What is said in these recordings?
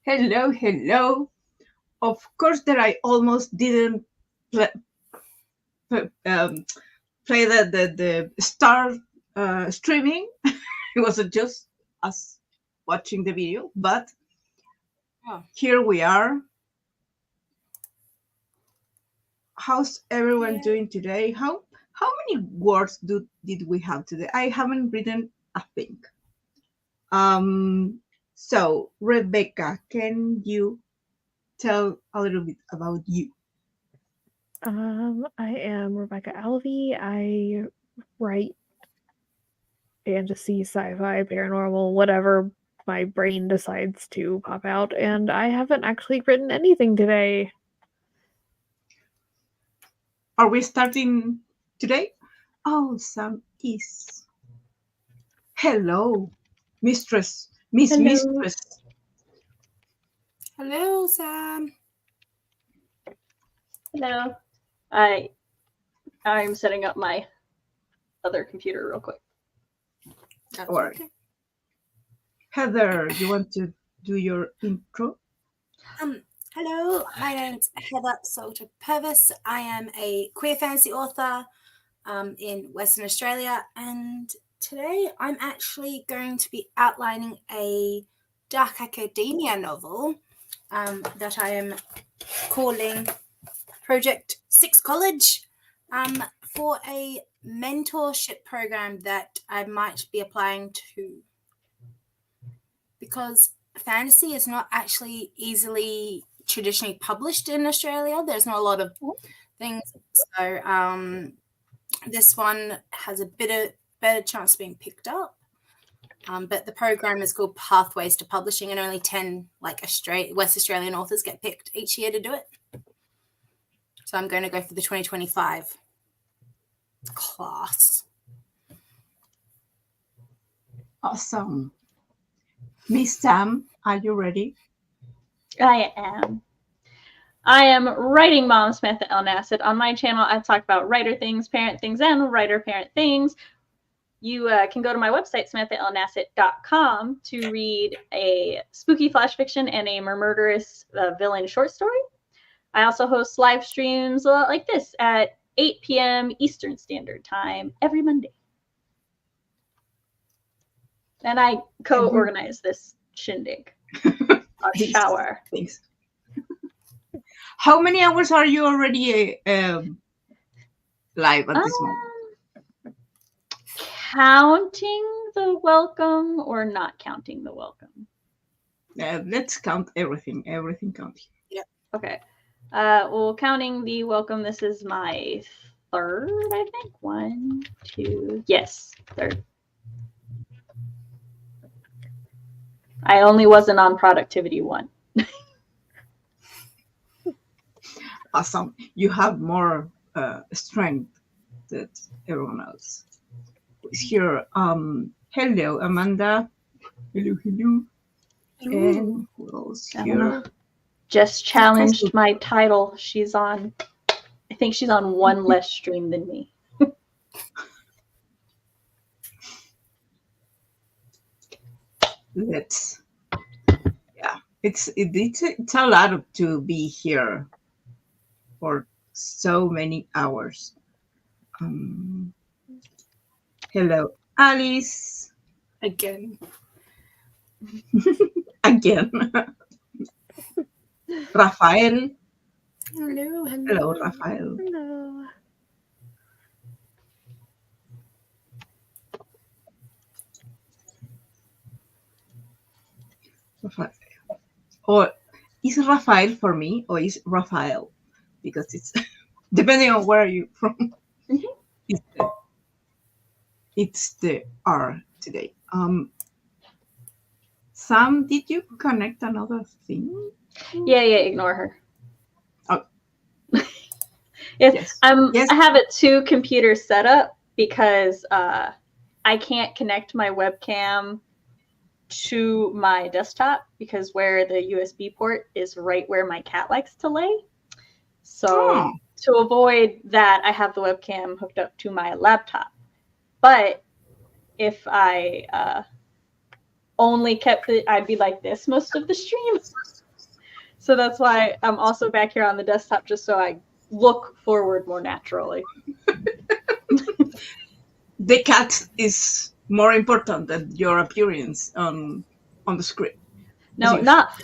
Hello, hello. Of course, that I almost didn't play, um, play the start streaming. It was just us watching the video, but here we are. How's everyone doing today? How many words did we have today? I haven't written a thing. So Rebeka, can you tell a little bit about you? I am Rebeka Alvie. I write fantasy, sci-fi, paranormal, whatever my brain decides to pop out, and I haven't actually written anything today. Are we starting today? Oh, Sam is. Hello, Mistress. Miss Hello. Mistress. Hello, Sam. Hello. I'm setting up my other computer real quick. Or Heather, you want to do your intro? Hello, my name's Heather Salter Purves. I am a queer fantasy author in Western Australia, and today I'm actually going to be outlining a dark academia novel that I am calling Project Six College for a mentorship program that I might be applying to, because fantasy is not actually easily traditionally published in Australia. There's not a lot of things, so this one has a better chance of being picked up. But the program is called Pathways to Publishing, and only 10 West Australian authors get picked each year to do it. So I'm going to go for the 2025 class. Awesome. Miss Sam, are you ready? I am. I am writing mom, Samantha L. Nasset. On my channel, I talk about writer things, parent things, and writer-parent things. You can go to my website, samanthallnasset.com, to read a spooky flash fiction and a murderous villain short story. I also host live streams a lot like this at 8 p.m. Eastern Standard Time every Monday. And I co-organize this shindig. Our shower. Thanks. How many hours are you already live at this moment? Counting the welcome or not counting the welcome? Let's count everything. Everything counts. Yeah. Okay. Well, counting the welcome, this is my third, I think. 1, 2, yes, third. I only wasn't on productivity 1. Awesome. You have more strength than everyone else who's here. Hello, Amanda. Hello, hello. And who else here? Just challenged my title. She's on, I think she's on 1 less stream than me. It's a lot to be here for so many hours. Hello, Alice. Again. Rafael. Hello. Hello, Rafael. Hello. Rafael. Or is Rafael for me, or is Rafael? Because it's depending on where you're from. Mm-hmm. It's the R today. Sam, did you connect another thing? Yeah, ignore her. Oh. Yes. I have it 2 computers set up because I can't connect my webcam to my desktop because where the USB port is right where my cat likes to lay. So to avoid that, I have the webcam hooked up to my laptop. But if I only kept it, I'd be like this most of the stream. So that's why I'm also back here on the desktop, just so I look forward more naturally. The cat is more important than your appearance on the script. No, not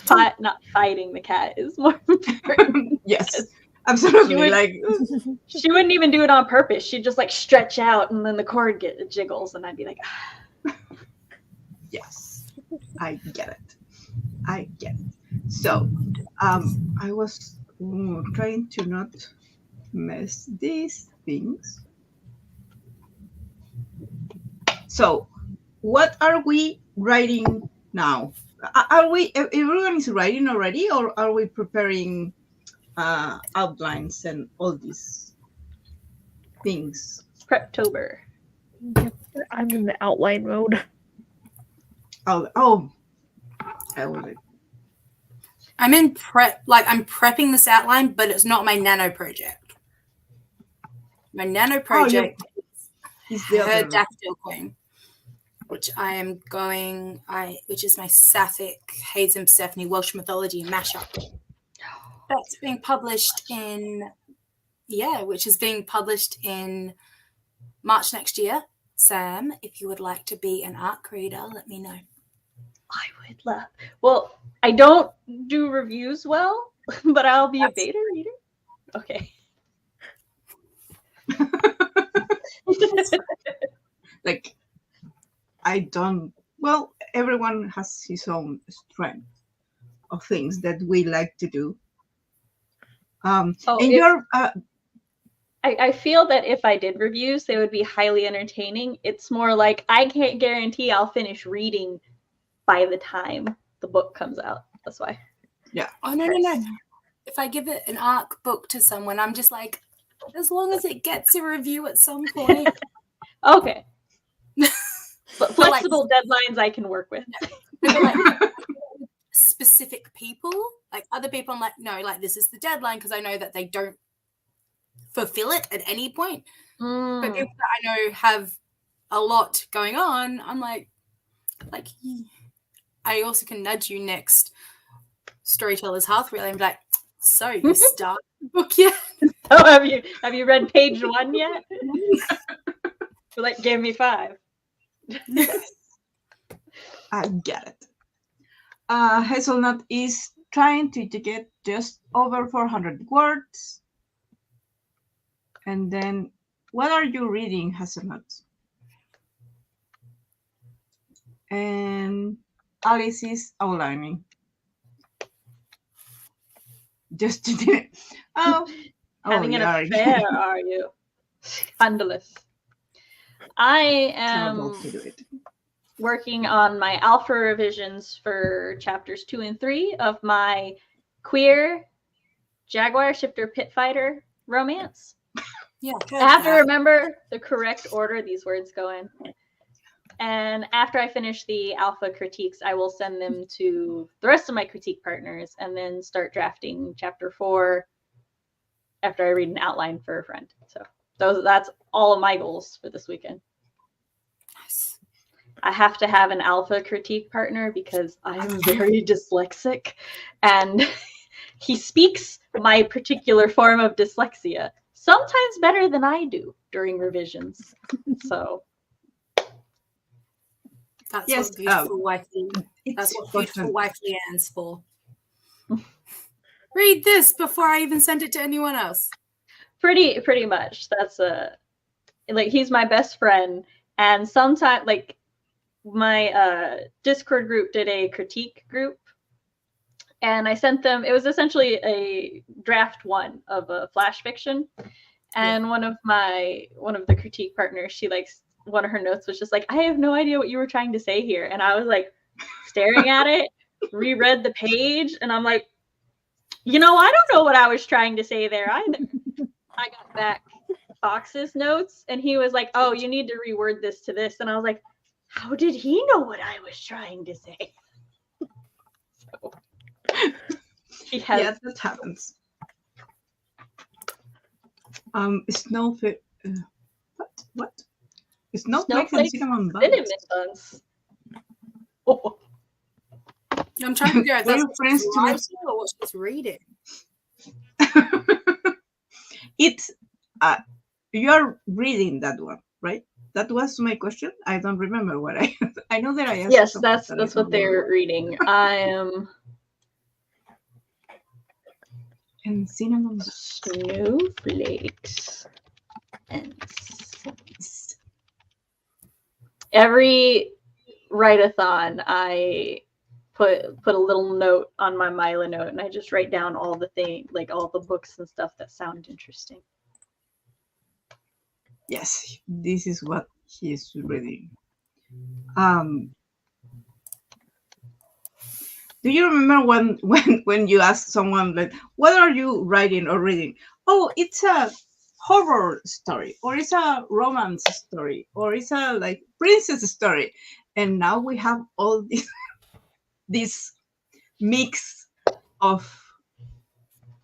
fighting the cat is more important. Yes, absolutely. She wouldn't even do it on purpose. She'd just like stretch out, and then the cord jiggles, and I'd be like, yes, I get it. So, I was trying to not mess these things. So, what are we writing now? Are we? Everyone is writing already, or are we preparing outlines and all these things? Preptober. Yep, I'm in the outline mode. Oh, I was like, I'm in prep, like I'm prepping this outline, but it's not my nano project. My nano project is is her Daffodil Queen, which I am going, which is my Sapphic, Hades and Persephone, Welsh mythology mashup. That's being published which is being published in March next year. Sam, if you would like to be an ARC reader, let me know. I would love. Well, I don't do reviews well, but I'll be a beta reader. Okay. Like, I don't. Well, everyone has his own strength of things that we like to do. I feel that if I did reviews, they would be highly entertaining. It's more like I can't guarantee I'll finish reading by the time the book comes out. That's why. Yeah. Oh, no. If I give it an ARC book to someone, I'm just like, as long as it gets a review at some point. Okay. But flexible deadlines I can work with. Like, specific people, like other people, I'm like, no, like this is the deadline because I know that they don't fulfill it at any point. But people that I know have a lot going on, I'm like I also can nudge you next Storytellers Hearth really and be like, so you start the book yet? Oh, have you read page 1 yet? Like, give me 5. I get it. Hazelnut is trying to get just over 400 words. And then, what are you reading, Hazelnut? And Alice is outlining. Just to do it. Having an affair, are you? Scandalous. I am working on my alpha revisions for chapters 2 and 3 of my queer Jaguar Shifter Pit Fighter romance. Yeah, I have to remember the correct order these words go in. And after I finish the alpha critiques, I will send them to the rest of my critique partners and then start drafting chapter 4 after I read an outline for a friend. So that's all of my goals for this weekend. Nice. I have to have an alpha critique partner because I am very dyslexic and he speaks my particular form of dyslexia sometimes better than I do during revisions. So that's what beautiful wifely. That's what beautiful wifely Anne's for. Read this before I even send it to anyone else. Pretty much. That's he's my best friend, and sometimes like my Discord group did a critique group, and I sent them. It was essentially a draft 1 of a flash fiction, and one of the critique partners, she likes. One of her notes was just like, I have no idea what you were trying to say here. And I was like staring at it, reread the page, and I'm like, I don't know what I was trying to say there either. I got back Fox's notes, and he was like, oh, you need to reword this to this. And I was like, how did he know what I was trying to say? So, yeah, that happens. Snowflake. What? Snowflakes and cinnamon buns. Oh. I'm trying to figure out if Were that's you what friends she's to writing or what she's reading. It's you're reading that one, right? That was my question. I don't remember what I. I know that I asked. Yes, something, that's but I that's don't what they're remember. reading. I am And cinnamon. Snowflakes and Suns. Every write-a-thon, I put a little note on my Mila note, and I just write down all the things, like all the books and stuff that sound interesting. Yes, this is what he's reading. Do you remember when you ask someone like, "What are you writing or reading?" Oh, it's a horror story, or it's a romance story, or it's a like princess story, and now we have all this mix of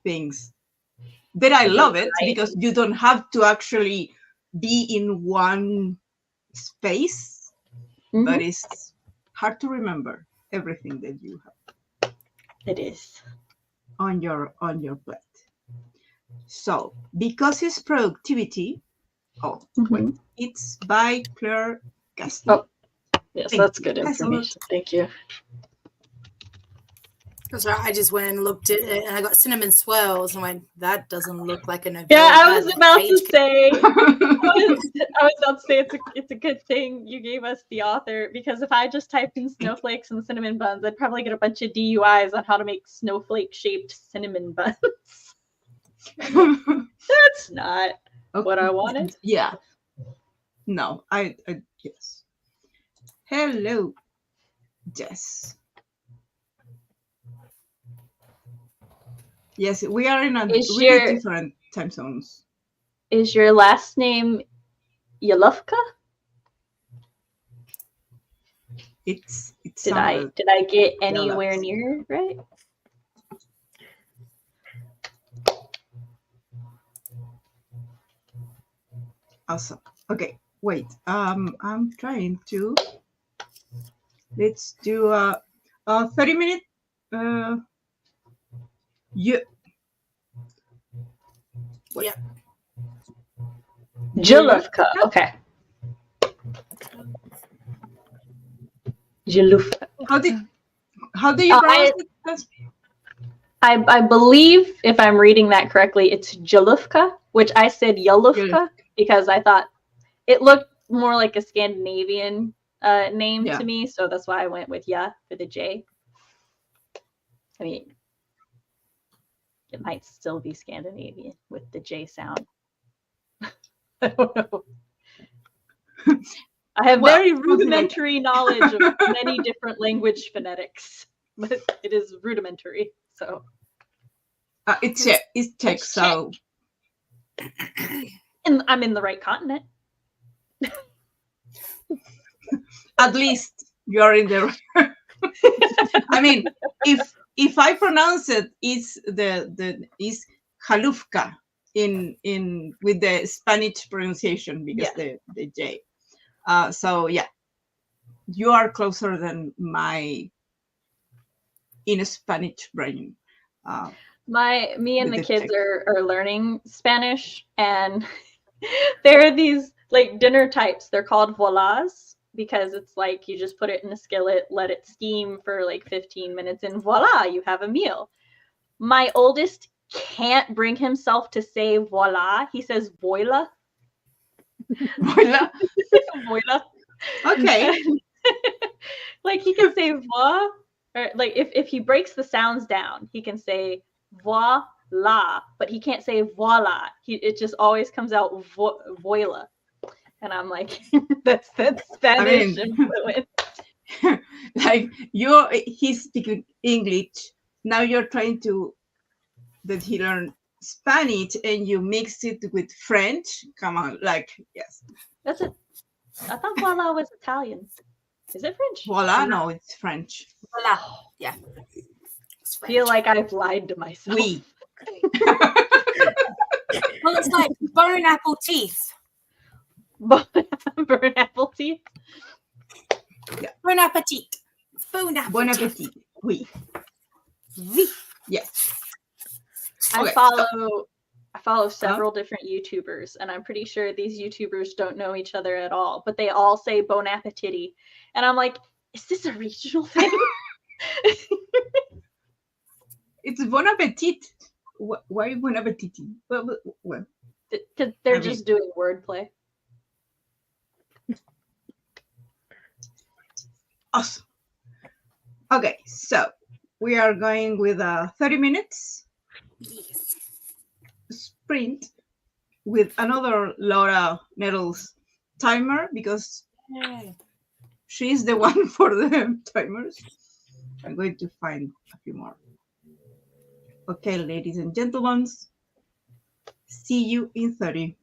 things that I love it because you don't have to actually be in one space, but it's hard to remember everything that you have. It is. On your plate. So because it's productivity, wait, it's by Claire Gaston. Oh, yes, that's good information. Thank you. That's right. I just went and looked at it, and I got cinnamon swirls, and went, that doesn't look like a novella. Yeah, I was about to say. I I was about to say it's a good thing you gave us the author, because if I just typed in snowflakes and cinnamon buns, I'd probably get a bunch of DUIs on how to make snowflake-shaped cinnamon buns. That's not what I wanted. Yeah. No, I yes. Hello, Jess. Yes, we are in a really different time zones. Is your last name Yalufka? It's did I get anywhere near right? Awesome. Okay, wait. I'm trying to. Let's do a 30-minute. Yeah. Jalufka. Okay. Jalufka. How do you pronounce it? I believe, if I'm reading that correctly, it's Jalufka, which I said Yalufka because I thought it looked more like a Scandinavian name to me, so that's why I went with Ya for the J. I mean, it might still be Scandinavian with the J sound. I don't know. I have very rudimentary knowledge of many different language phonetics, but it is rudimentary. So it's Czech. So and I'm in the right continent. At least you're in the right. I mean, if I pronounce it, it's is Halufka in with the Spanish pronunciation because the J. So yeah, you are closer than my in a Spanish brain. Me and the kids are learning Spanish, and there are these like dinner types. They're called voilas because it's like you just put it in a skillet, let it steam for like 15 minutes, and voila, you have a meal. My oldest can't bring himself to say voila. He says voila. Voila. Voila. Okay. Like he can say voix, or like if he breaks the sounds down, he can say voila, but he can't say voila. It just always comes out voila. And I'm like, that's Spanish influence. Like he's speaking English. Now you're trying that he learn Spanish and you mix it with French. Come on, like yes. That's it. I thought voila was Italian. Is it French? Voila, no, it's French. Voila, yeah. I feel like I've lied to myself. Oui. Well, it's like bone apple teeth. Burn apple teeth? Yeah. Bon appetit. Bon appetit. Bon appetit. We. V. Yes. I Okay, follow several different YouTubers, and I'm pretty sure these YouTubers don't know each other at all, but they all say Bon Appetit. And I'm like, is this a regional thing? It's Bon Appetit. Why Bon Appetit? Well, Because they're I mean- just doing wordplay. awesome. Okay, so we are going with 30 minutes Yes. sprint with another Laura Nettles timer because Yay. she's the one for the timers. I'm going to find a few more. Okay, ladies and gentlemen, see you in 30.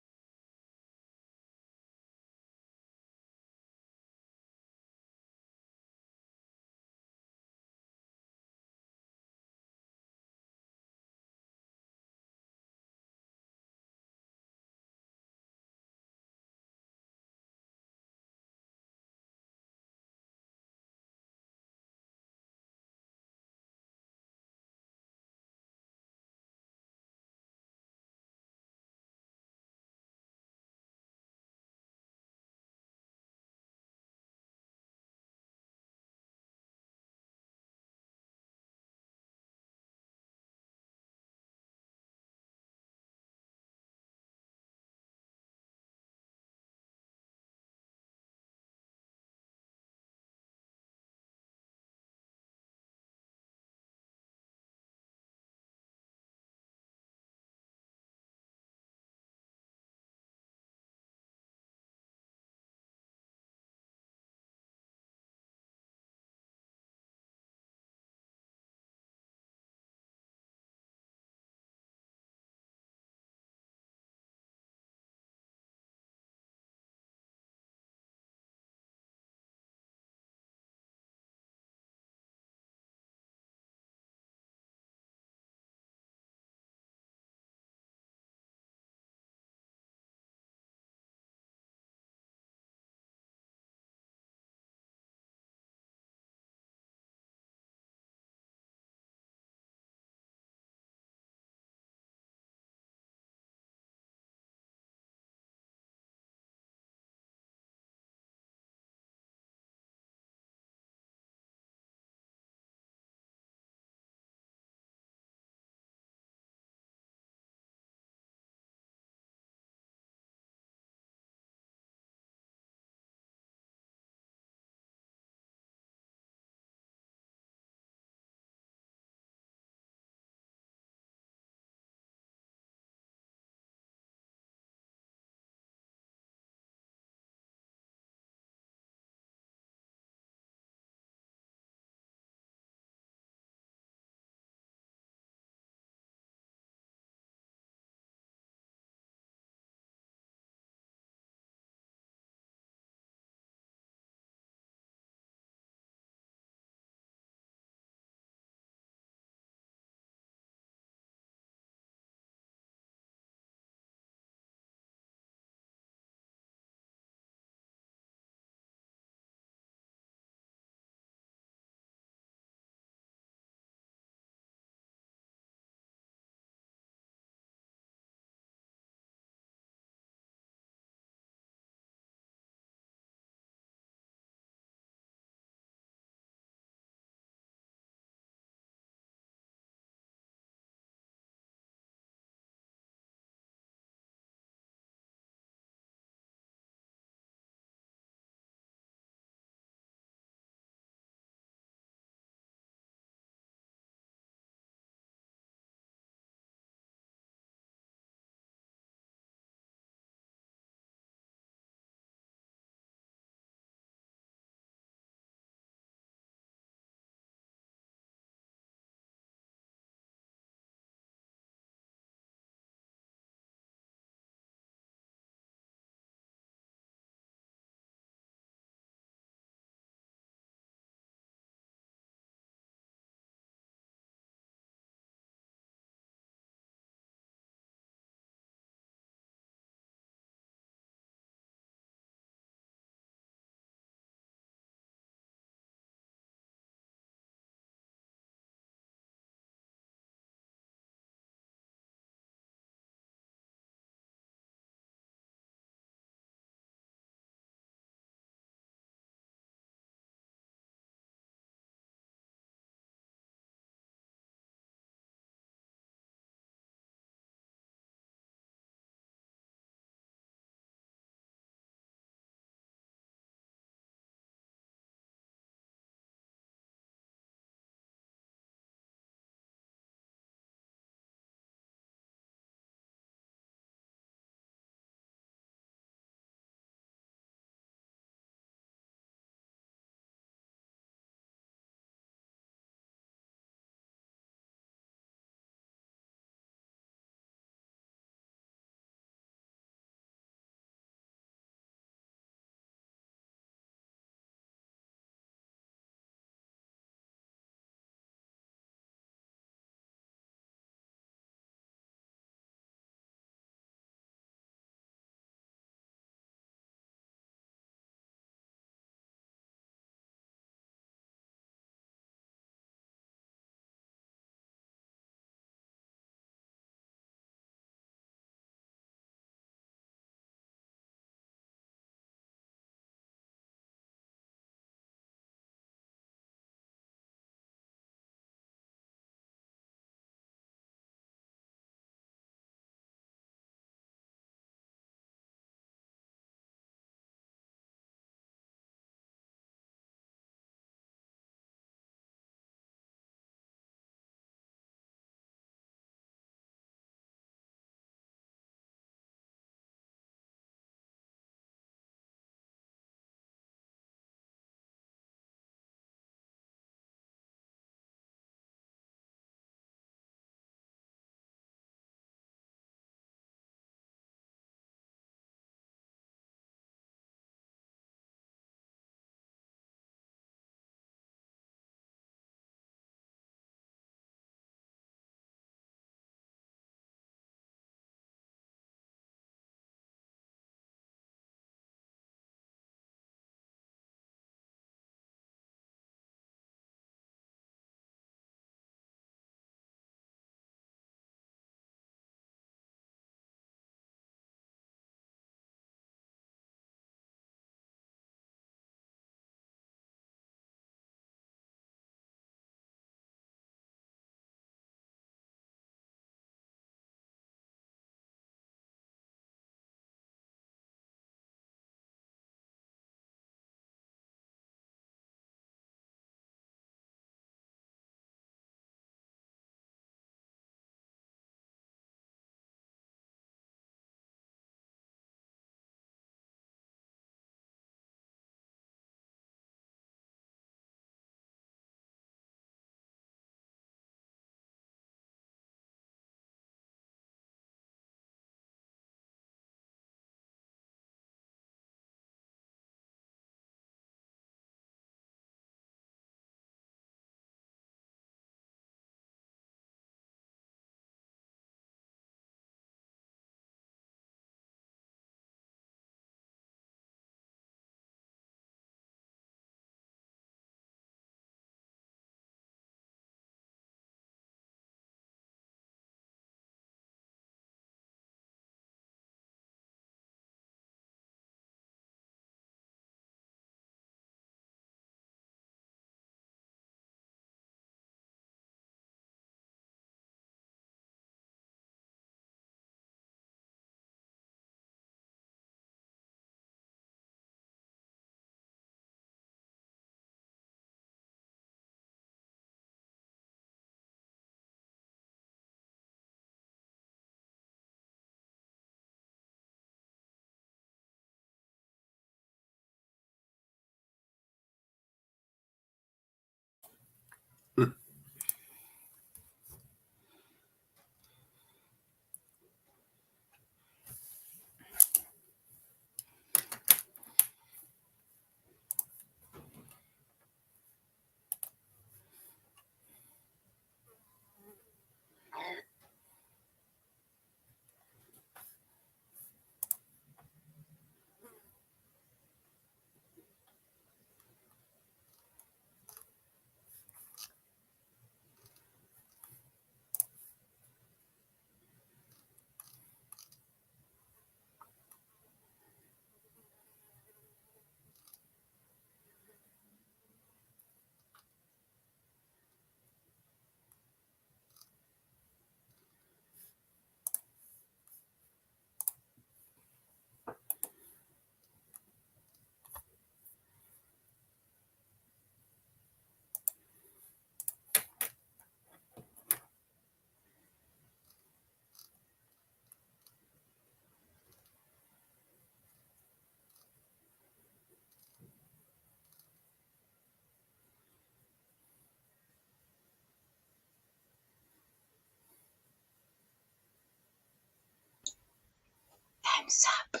Time's up.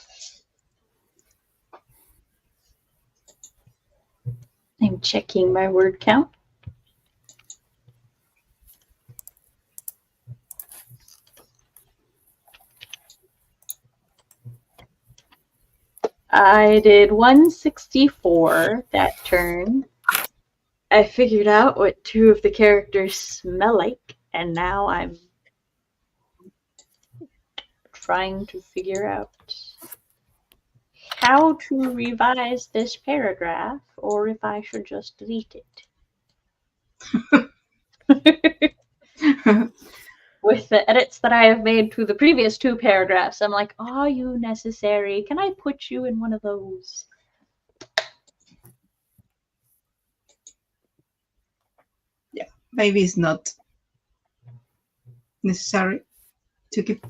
I'm checking my word count. I did 164 that turn. I figured out what 2 of the characters smell like, and now I'm trying to figure out how to revise this paragraph, or if I should just delete it. With the edits that I have made to the previous 2 paragraphs, I'm like, are you necessary? Can I put you in one of those? Maybe it's not necessary to keep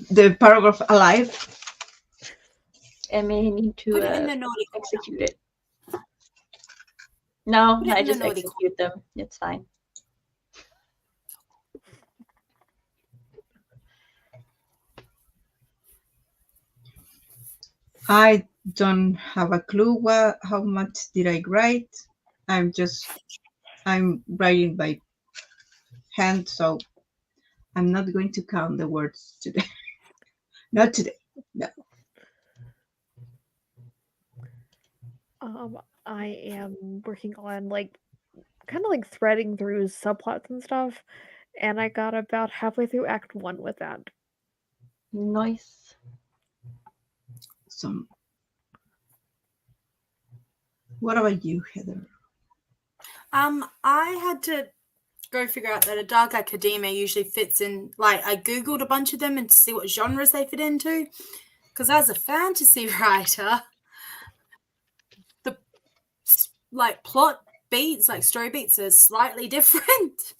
the paragraph alive. I may need to Put it in the naughty corner. execute it. No, Put it I in the just naughty execute them. It's fine. I don't have a clue how much did I write. I'm writing by hand, so I'm not going to count the words today. Not today. No. I am working on kind of threading through subplots and stuff, and I got about halfway through Act 1 with that. Nice. What about you, Heather? I had to go figure out that a dark academia usually fits in. I googled a bunch of them and to see what genres they fit into, because as a fantasy writer, the plot beats, story beats, are slightly different.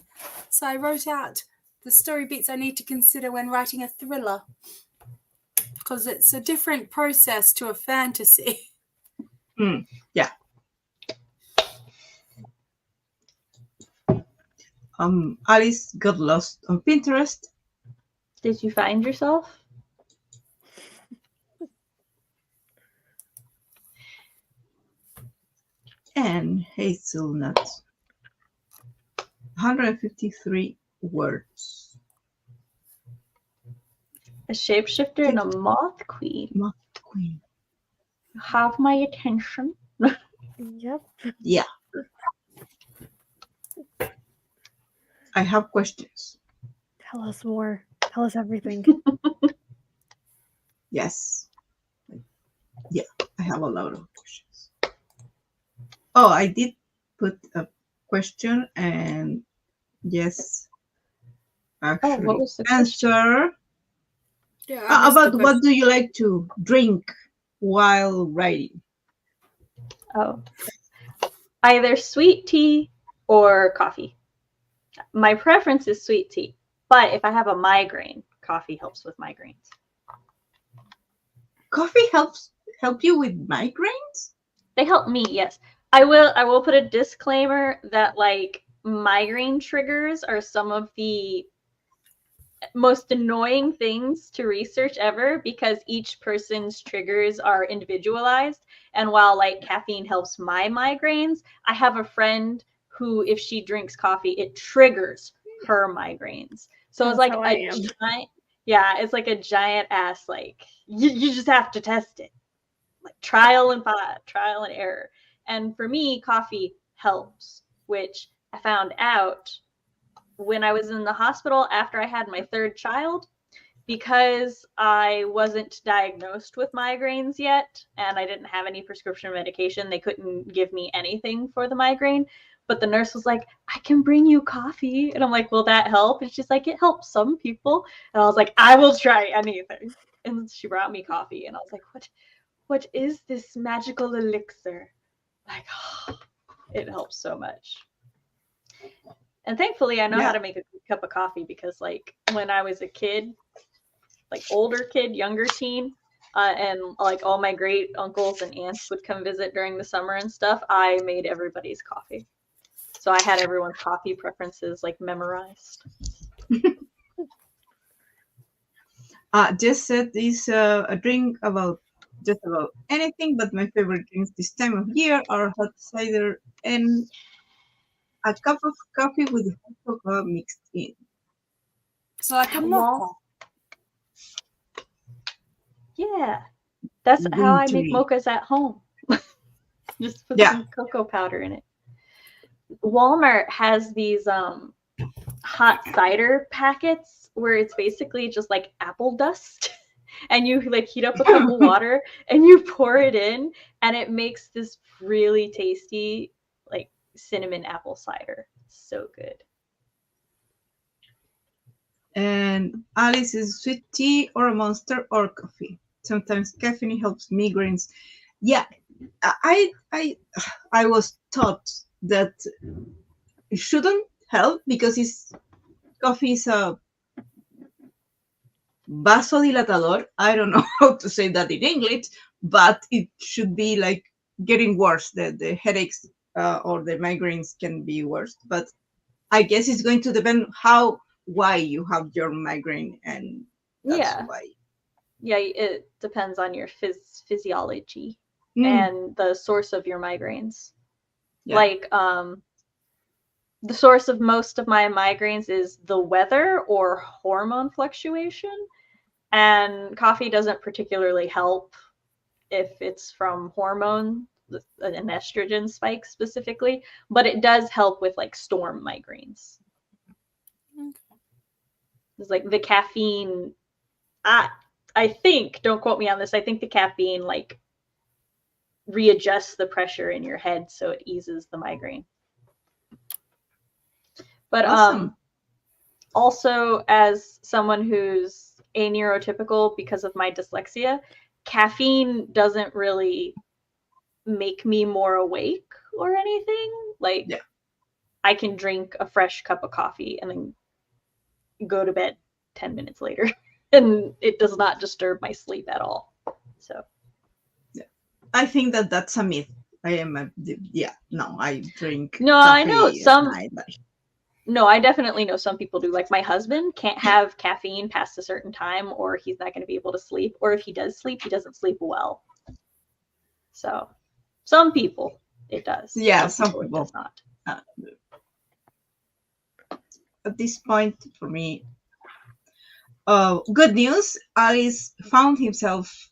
So I wrote out the story beats I need to consider when writing a thriller, because it's a different process to a fantasy. Yeah. Alice got lost on Pinterest. Did you find yourself? And Hazelnut. 153 words. A shapeshifter and a moth queen. Moth queen. Have my attention. Yep. Yeah. I have questions. Tell us more. Tell us everything. Yes. Yeah, I have a lot of questions. Oh, I did put a question, and yes, actually, what was the answer. Yeah, About what do you like to drink while writing? Oh. Either sweet tea or coffee. My preference is sweet tea, but if I have a migraine, coffee helps with migraines. Coffee help you with migraines? They help me, yes. I will put a disclaimer that migraine triggers are some of the most annoying things to research ever, because each person's triggers are individualized. And while caffeine helps my migraines, I have a friend who, if she drinks coffee, it triggers her migraines. So it's it's like a giant ass, you just have to test it. Trial and error. And for me, coffee helps, which I found out when I was in the hospital after I had my 3rd child, because I wasn't diagnosed with migraines yet and I didn't have any prescription medication. They couldn't give me anything for the migraine, but the nurse was like, I can bring you coffee. And I'm like, will that help? And she's like, it helps some people. And I was like, I will try anything. And she brought me coffee and I was like, what is this magical elixir? It helps so much. And thankfully, I know how to make a cup of coffee, because when I was a kid, older kid, younger teen, and all my great uncles and aunts would come visit during the summer and stuff, I made everybody's coffee. So I had everyone's coffee preferences memorized. Jess said is a drink about just about anything, but my favorite drinks this time of year are hot cider and a cup of coffee with hot cocoa mixed in. So like a Well, mocha. Yeah, that's how I make Wintry. mochas at home. Just put Yeah. some cocoa powder in it. Walmart has these hot cider packets where it's basically just like apple dust. And you like heat up a cup of water and you pour it in, and it makes this really tasty like cinnamon apple cider. So good. And Alice is sweet tea or a Monster or coffee. Sometimes caffeine helps migraines. Yeah, I was taught that it shouldn't help because coffee is a vasodilatador. I don't know how to say that in English, but it should be like getting worse. The headaches or the migraines can be worse. But I guess it's going to depend why you have your migraine, and that's why. Yeah, it depends on your physiology Mm, and the source of your migraines. yeah. Like the source of most of my migraines is the weather or hormone fluctuation, and coffee doesn't particularly help if it's from hormone, an estrogen spike specifically, but it does help with like storm migraines. Okay. It's like the caffeine, I think, don't quote me on this, I think the caffeine like readjusts the pressure in your head so it eases the migraine. But Awesome. also, as someone who's aneurotypical because of my dyslexia, caffeine doesn't really make me more awake or anything. Like, Yeah. I can drink a fresh cup of coffee and then go to bed 10 minutes later, and it does not disturb my sleep at all. So, I think that's a myth. I drink no, coffee I know at some. night, but No, I definitely know some people do. Like my husband can't have caffeine past a certain time, or he's not going to be able to sleep. Or if he does sleep, he doesn't sleep well. So, some people it does. Yeah, some some people it does not. At this point, for me, good news. Alice found herself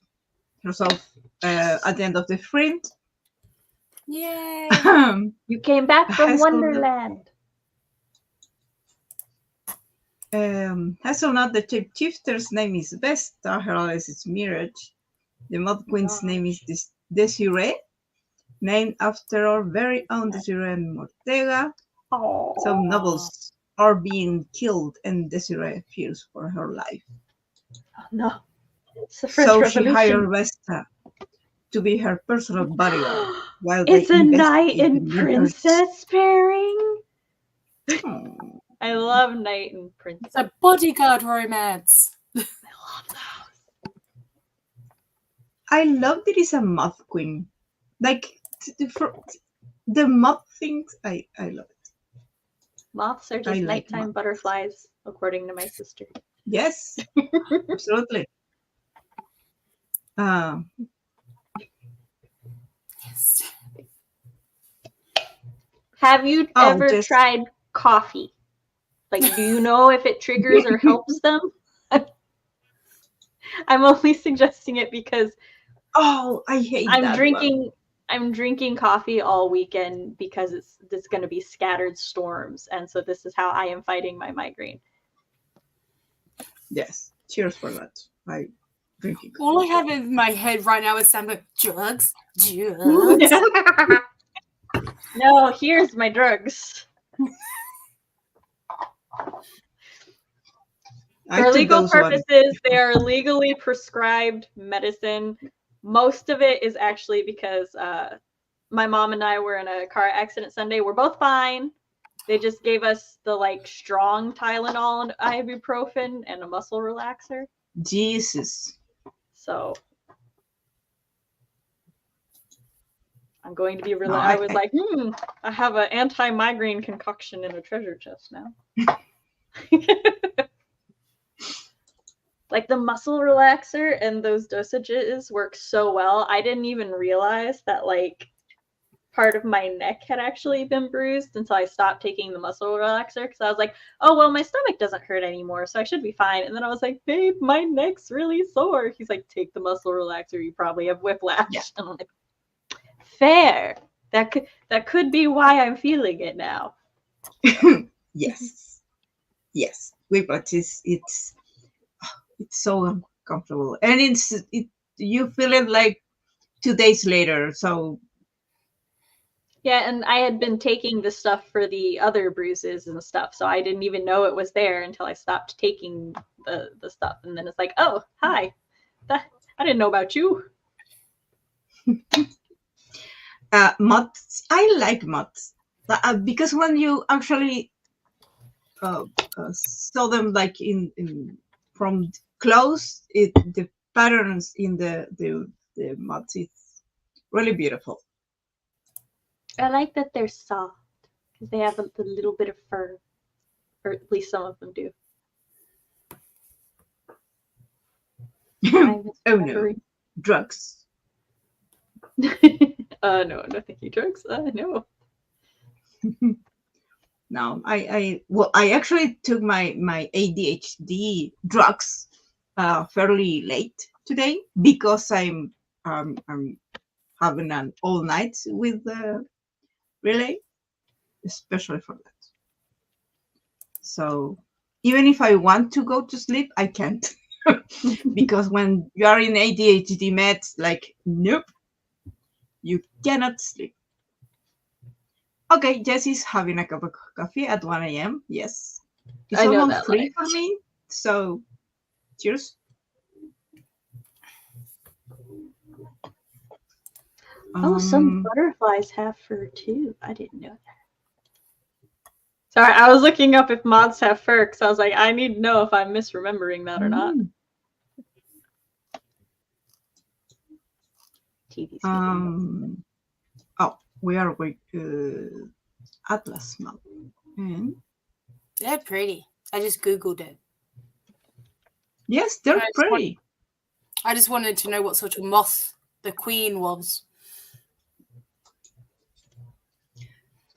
at the end of the sprint. Yay! You came back from Hazelnut- Wonderland. Hazelnut, the shapeshifter's name is Vesta. Her Alice is Mirage. The Moth Queen's name is Desiree, named after our very own Desiree Mortega. Oh, Some nobles are being killed, and Desiree fears for her life. no. It's the French So Revolution. she hired Vesta to be her personal bodyguard while It's they a knight investigate and the murders. princess pairing. Oh, I love knight and princess. It's a bodyguard romance. I love those. I love that it's a moth queen. Like for the moth things, I love it. Moths are I just like nighttime moths. butterflies, according to my sister. Yes, absolutely. Yes. Have you Oh, ever just- tried coffee? Like, do you know if it triggers or helps them? I'm only suggesting it because Oh, I hate that one. I'm drinking coffee all weekend because it's going to be scattered storms, and so this is how I am fighting my migraine. Yes, cheers for that. I drinking. All I have in my head right now is Sam going, drugs. No, here's my drugs. For legal purposes, they are legally prescribed medicine. Most of it is actually because my mom and I were in a car accident Sunday. We're both fine. They just gave us the like strong Tylenol and ibuprofen and a muscle relaxer. Jesus. So I'm going to be really. No, I was like, I have an anti-migraine concoction in a treasure chest now. Like the muscle relaxer and those dosages work so well. I didn't even realize that like part of my neck had actually been bruised until I stopped taking the muscle relaxer, because I was like, oh, well, my stomach doesn't hurt anymore, so I should be fine. And then I was like, babe, my neck's really sore. He's like, take the muscle relaxer. You probably have whiplash. Yeah. And I'm like, fair. That could be why I'm feeling it now. Yes. Whiplash it's so uncomfortable, and you feel it like 2 days later. So Yeah, and I had been taking the stuff for the other bruises and stuff, so I didn't even know it was there until I stopped taking the stuff. And then it's like, oh, hi. I didn't know about you. moths. I like moths because when you actually saw them like in from close, the patterns in the moths is really beautiful. I like that they're soft because they have a little bit of fur, or at least some of them do. Oh no, drugs. No, thank you, drugs. No. No, I actually took my ADHD drugs fairly late today because I'm having an all night with the relay, especially for that. So even if I want to go to sleep, I can't because when you are in ADHD meds, like nope, you cannot sleep. Okay, Jessie's having a cup of coffee at 1 a.m. Yes. It's I know almost that 3 life. for me. So, cheers. Oh, some butterflies have fur too. I didn't know that. Sorry, I was looking up if moths have fur because I was like, I need to know if I'm misremembering that or not. TV's oh, we are with Atlas moth. They're pretty. I just Googled it. Yes, they're pretty. I just wanted to know what sort of moth the queen was.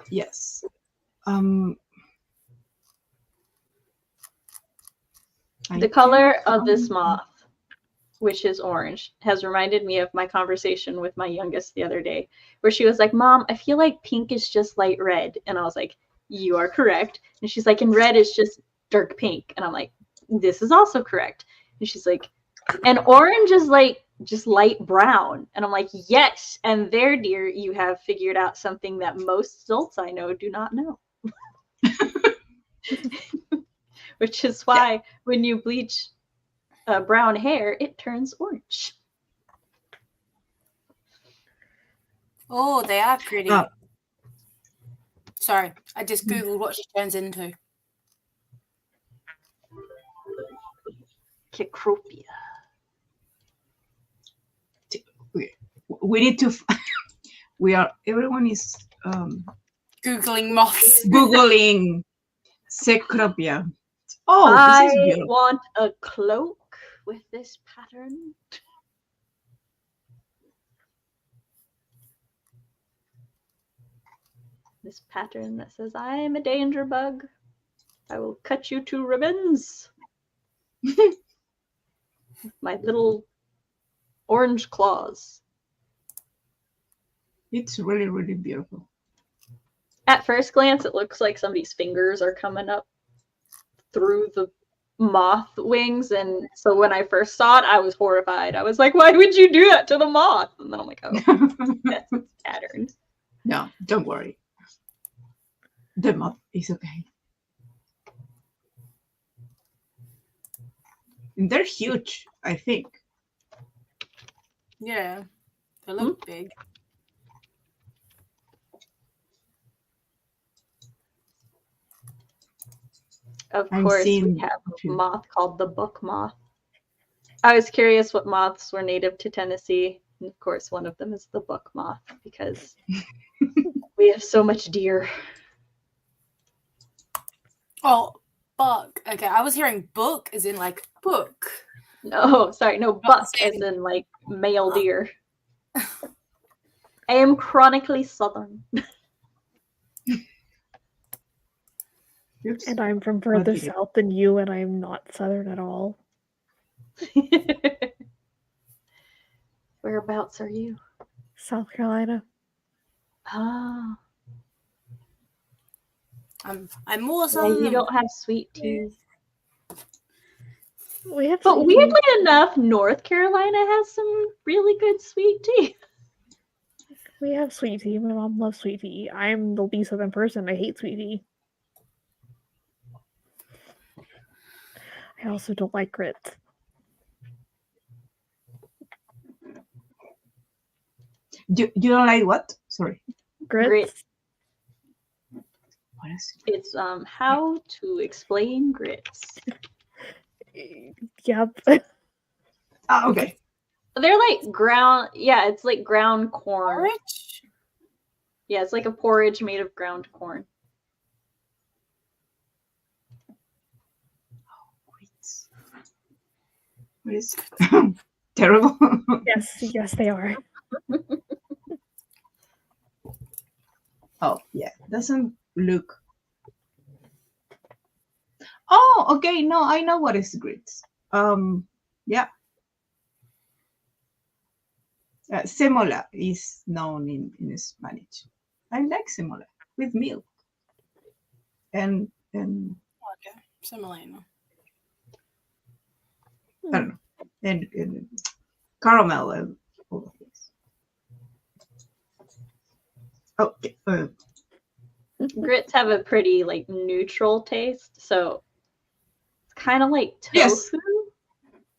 Yes. The color of this moth, which is orange, has reminded me of my conversation with my youngest the other day, where she was like, Mom, I feel like pink is just light red. And I was like, you are correct. And she's like, and red is just dark pink. And I'm like, this is also correct. And she's like, and orange is like just light brown. And I'm like, yes. And there, dear, you have figured out something that most adults I know do not know. Which is why when you bleach brown hair, it turns orange. Oh, they are pretty. Sorry, I just Googled what she turns into. Cecropia. We need to. Everyone is Googling moths. Googling Cecropia. Oh, I this is beautiful. want a cloak with this pattern. This pattern that says, I am a danger bug. I will cut you to ribbons. My little orange claws. It's really, really beautiful. At first glance, it looks like somebody's fingers are coming up through the moth wings. And so when I first saw it, I was horrified. I was like, why would you do that to the moth? And then I'm like, oh, that's its pattern. No, don't worry. The moth is okay. And they're huge, I think. Yeah, they look big. Of course, we have a moth called the book moth. I was curious what moths were native to Tennessee. And of course, one of them is the book moth because we have so much deer. Oh, buck. Okay, I was hearing book as in like book. No, sorry, no, buck the as same. in like male deer. I am chronically southern. Oops. And I'm from What further did it- south than you, and I'm not southern at all. Whereabouts are you? South Carolina. Ah, I'm more yeah, southern you than don't have sweet tea. We have But sweet tea. weirdly enough, North Carolina has some really good sweet tea. We have sweet tea. My mom loves sweet tea. I'm the least southern person. I hate sweet tea. I also don't like grits. You don't like what? Sorry. Grits? What is it? It's how to explain grits. Yep. Ah, okay. They're like ground, yeah, it's like ground corn. porridge. Yeah, it's like a porridge made of ground corn. What is terrible? Yes, they are. Oh, yeah. Doesn't look. Oh, okay. No, I know what is grits. Yeah. Semola is known in Spanish. I like semola with milk and Okay, similar. I don't know, and caramel and all of this. Okay. Grits have a pretty like neutral taste, so it's kind of like tofu. Yes.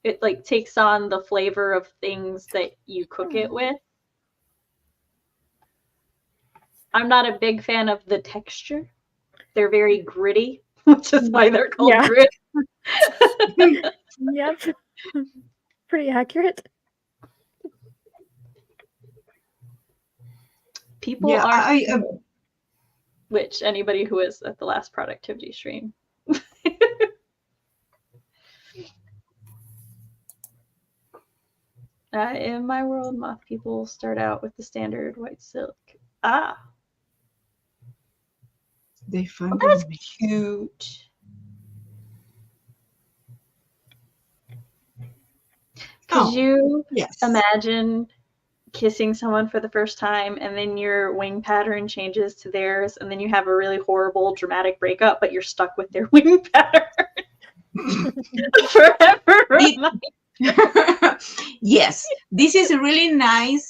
It like takes on the flavor of things that you cook it with. I'm not a big fan of the texture. They're very gritty, which is why they're called Yeah. grits. Yep. Pretty accurate. People Yeah, are which anybody who was at the last productivity stream. In my world, moth people start out with the standard white silk. Ah, they find well, that's them. cute. Could Oh, you yes. imagine kissing someone for the first time and then your wing pattern changes to theirs and then you have a really horrible dramatic breakup, but you're stuck with their wing pattern forever? Yes, this is really nice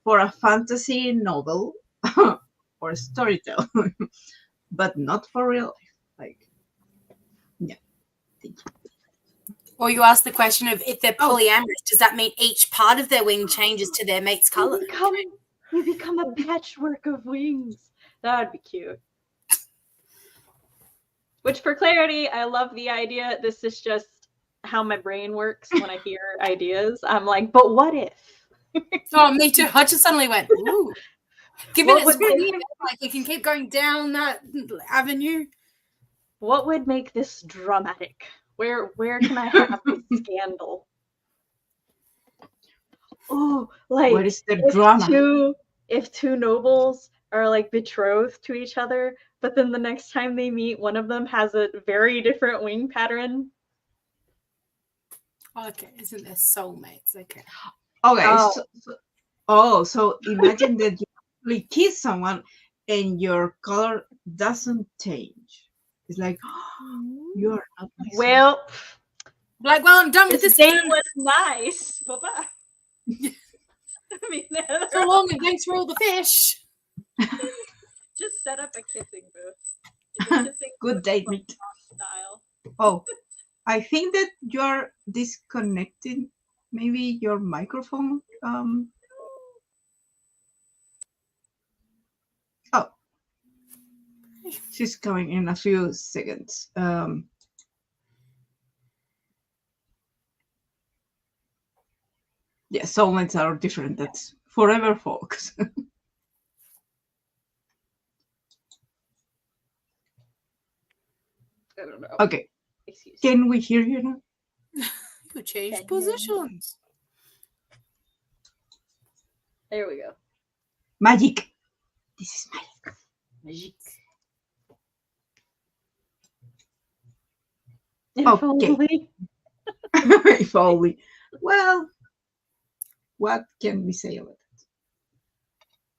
for a fantasy novel or storytell, but not for real life. Like, yeah. Thank you. Or you ask the question of if they're polyamorous, does that mean each part of their wing changes to their mate's color? You become a patchwork of wings. That would be cute. Which, for clarity, I love the idea. This is just how my brain works when I hear ideas. I'm like, but what if? Oh, me too. I just suddenly went, ooh. Given What it's would queer, like we can keep going down that avenue. What would make this dramatic? Where can I have this scandal? Oh, like What is the drama? If two nobles are like betrothed to each other, but then the next time they meet, one of them has a very different wing pattern. Okay, isn't there soulmates? Okay. Okay. So imagine that you actually kiss someone and your color doesn't change. It's like, you're not my soulmate. Well, Like, well, I'm done with this this date game. was nice. Bye-bye. I mean, So long and thanks for all the fish. just set up a kissing booth. Good date, mate. Style. Oh, I think that you're disconnecting maybe your microphone. Oh, she's coming in a few seconds. Yeah, soulmates are different. That's forever, folks. I don't know. Okay, Excuse me. can we hear you now? could change Can you? positions. There we go. Magic. This is magic. Magic. Okay. Only. If only. Well, what can we say about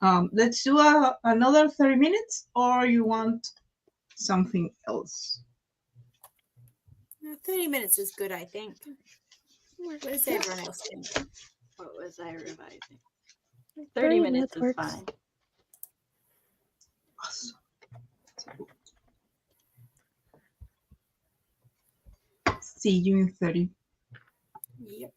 it? Let's do another 30 minutes, or you want something else? 30 minutes is good, I think. What does everyone else think? What was I revising? 30 30 minutes minutes is works. fine. Awesome. See you in 30. Yep.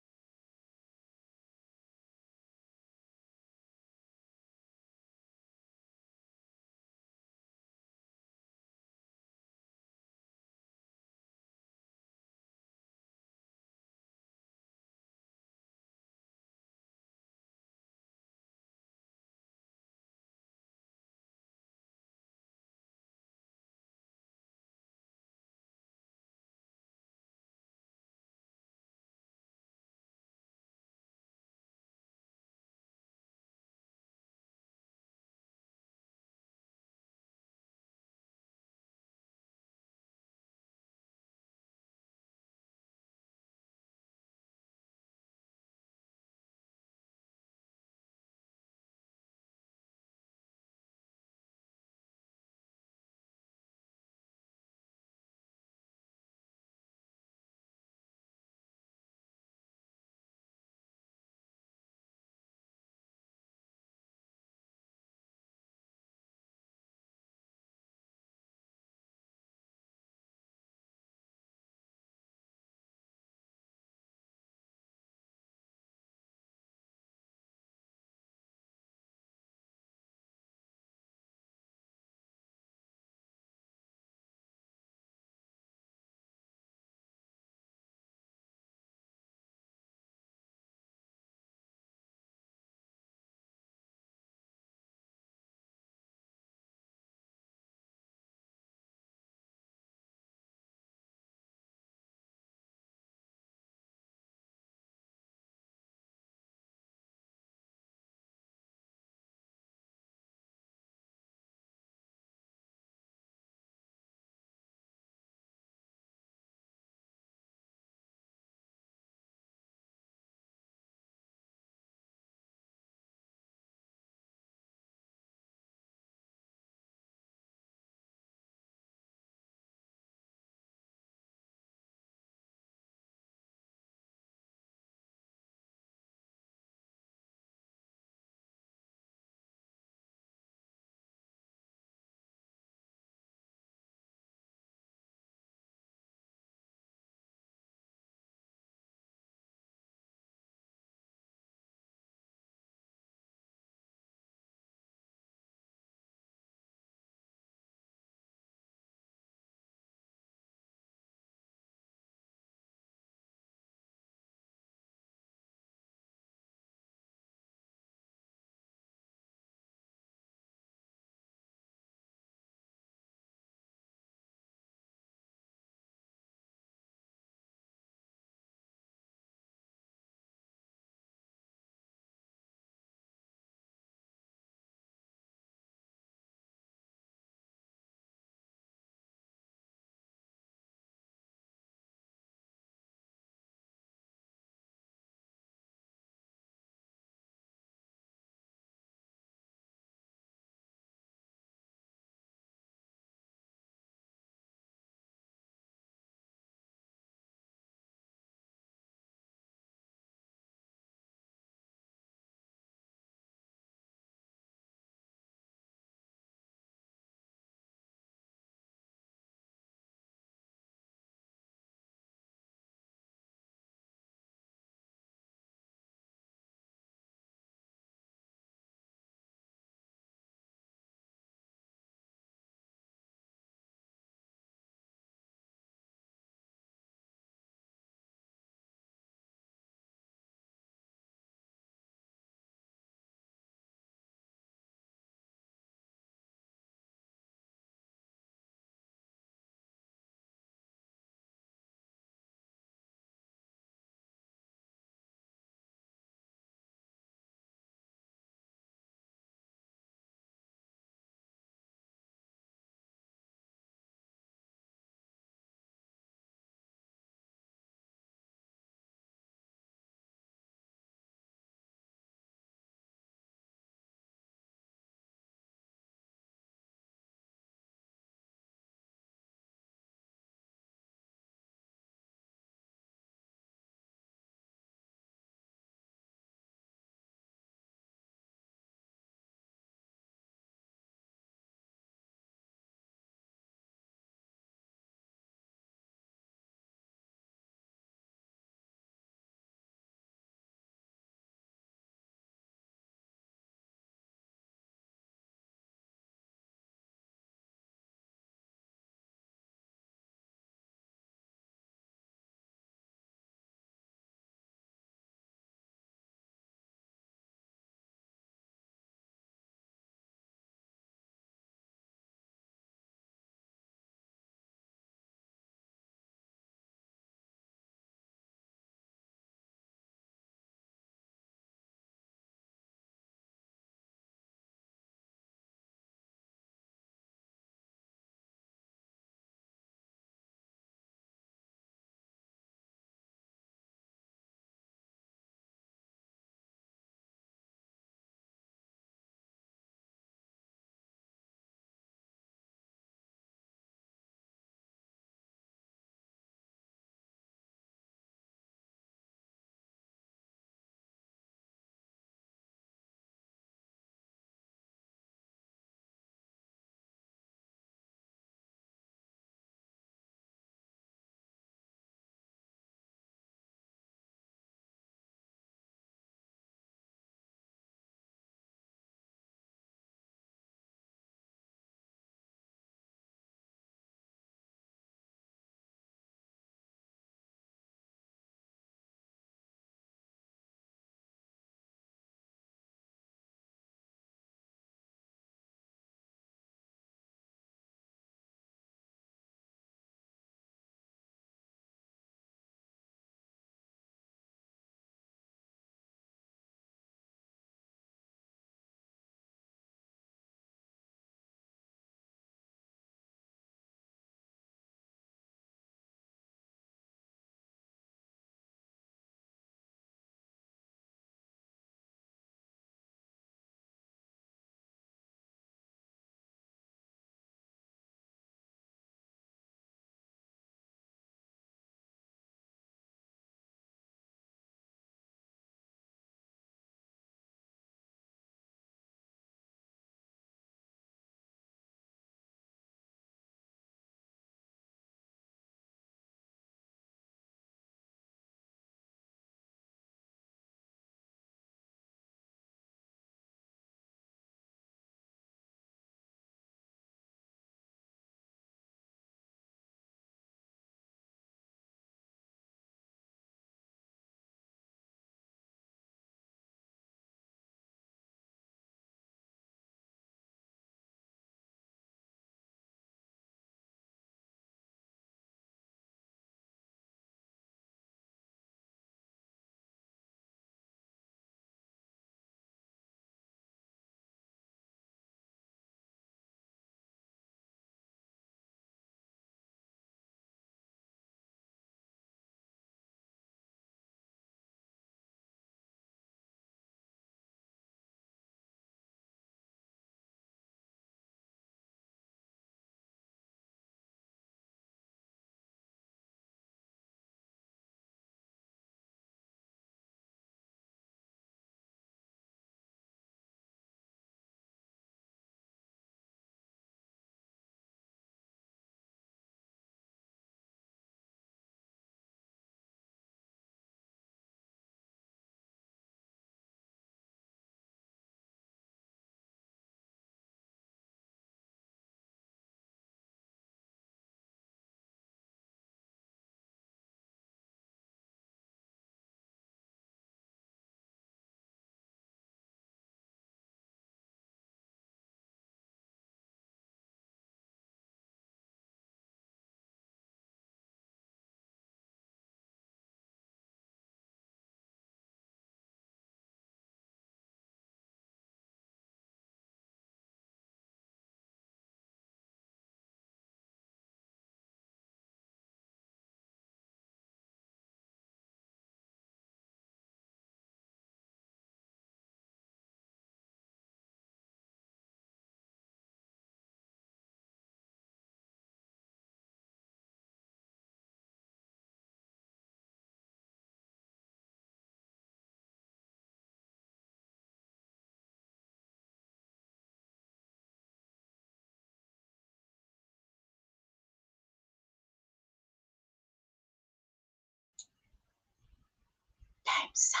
Zap.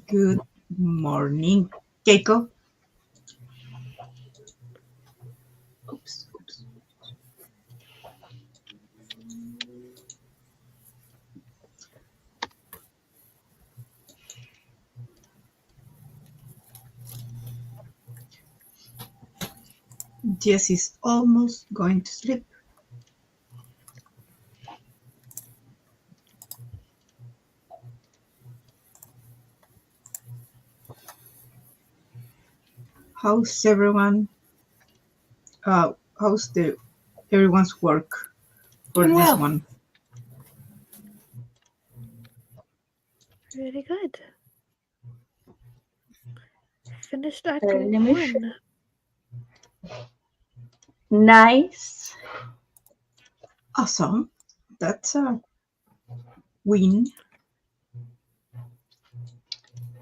Good morning, Keiko. Oops. Jess is almost going to sleep. How's everyone? How's everyone's work for Doing this well. one? Really good. Finished Act Very 1. Nice. Awesome. That's a win.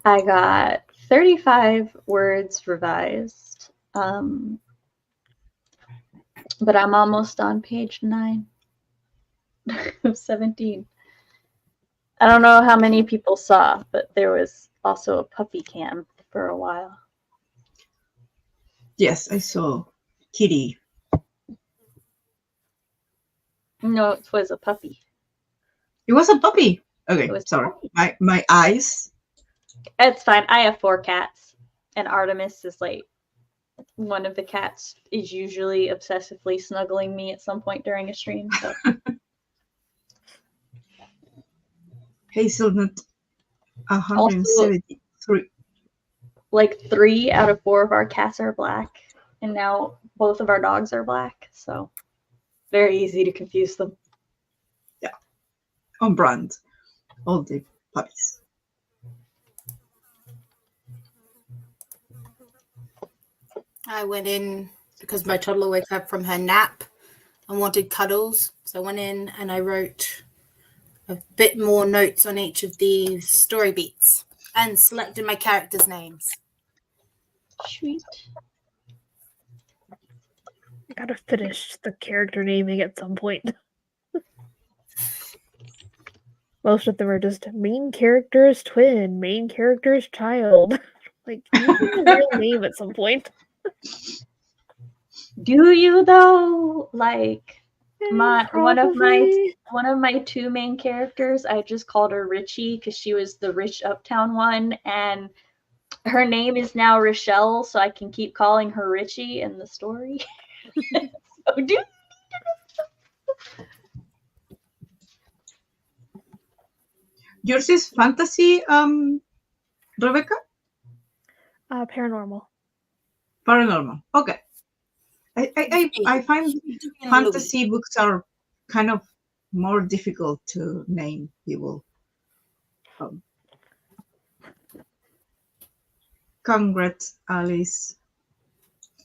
I got 35 words revised. But I'm almost on page 9 of 17. I don't know how many people saw, but there was also a puppy cam for a while. Yes, I saw Kitty. No, it was a puppy. It was a puppy. Okay, It was a sorry. puppy. My eyes. It's fine. I have 4 cats, and Artemis is like one of the cats is usually obsessively snuggling me at some point during a stream. So. Hazelnut 173. Like 3 out of 4 of our cats are black, and now both of our dogs are black. So very easy to confuse them. Yeah, on brand. All the puppies. I went in because my toddler woke up from her nap and wanted cuddles. So I went in and I wrote a bit more notes on each of the story beats and selected my characters' names. Sweet. I gotta finish the character naming at some point. Most of them are just main character's twin, main character's child. Like, you need a real name at some point. Do you though? Like one of Probably. my 2 main characters, I just called her Richie because she was the rich uptown one, and her name is now Rochelle, so I can keep calling her Richie in the story. So do Yours is fantasy, Rebecca? Paranormal. Paranormal. Okay. I find fantasy books are kind of more difficult to name people. Congrats, Alice.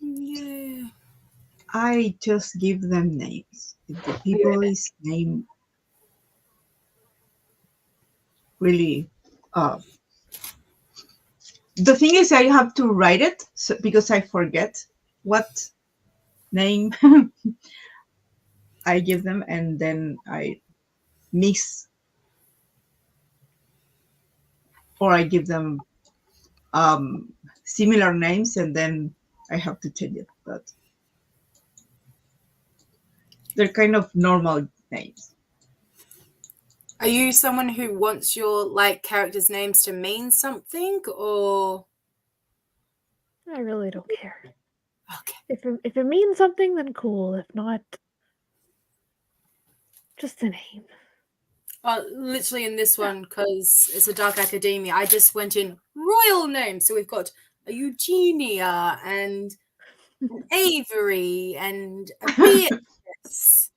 Yeah. I just give them names. If the people is name really the thing is I have to write it because I forget what name I give them, and then I mix or I give them similar names, and then I have to change it. But they're kind of normal names. Are you someone who wants your characters' names to mean something, or I really don't care. okay? If it means something, then cool. If not, just a name. Well, literally in this one, because it's a dark academia, I just went in royal names. So we've got a Eugenia and an Avery and a Beatrice.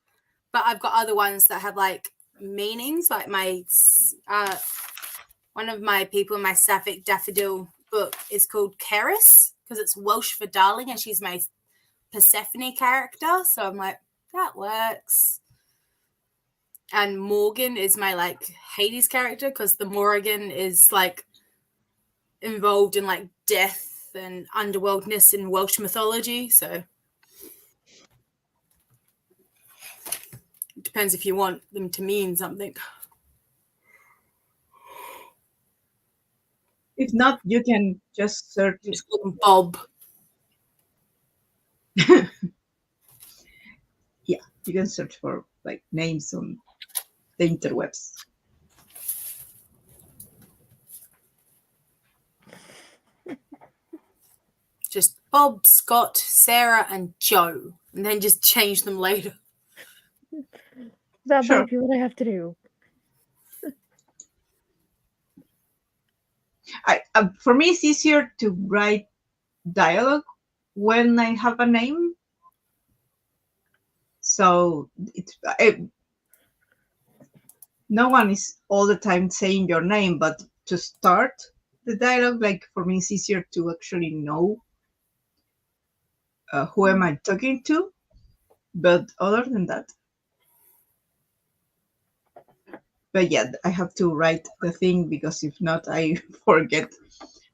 But I've got other ones that have meanings. Like my one of my people in my Sapphic Daffodil book is called Keris because it's Welsh for darling, and she's my Persephone character. So I'm like, that works. And Morgan is my Hades character because the Morrigan is involved in like death and underworldness in Welsh mythology, so it depends if you want them to mean something. If not, you can just search. Just call them Bob. Yeah, you can search for like names on the interwebs. Just Bob, Scott, Sarah, and Joe, and then just change them later. That Sure. might be what I have to do. For me, it's easier to write dialogue when I have a name. So no one is all the time saying your name, but to start the dialogue, like for me, it's easier to actually know who am I talking to. But other than that, but yeah, I have to write the thing because if not, I forget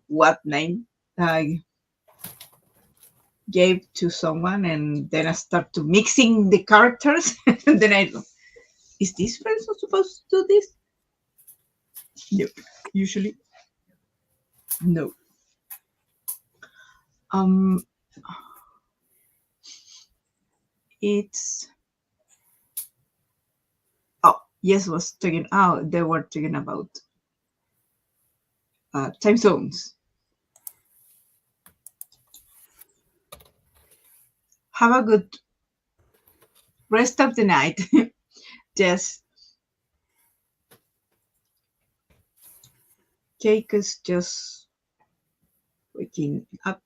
what name I gave to someone, and then I start to mixing the characters, and then I go, is this person supposed to do this? No, usually no. It's yes, was talking. Oh, they were talking about time zones. Have a good rest of the night. Just Jake is just waking up.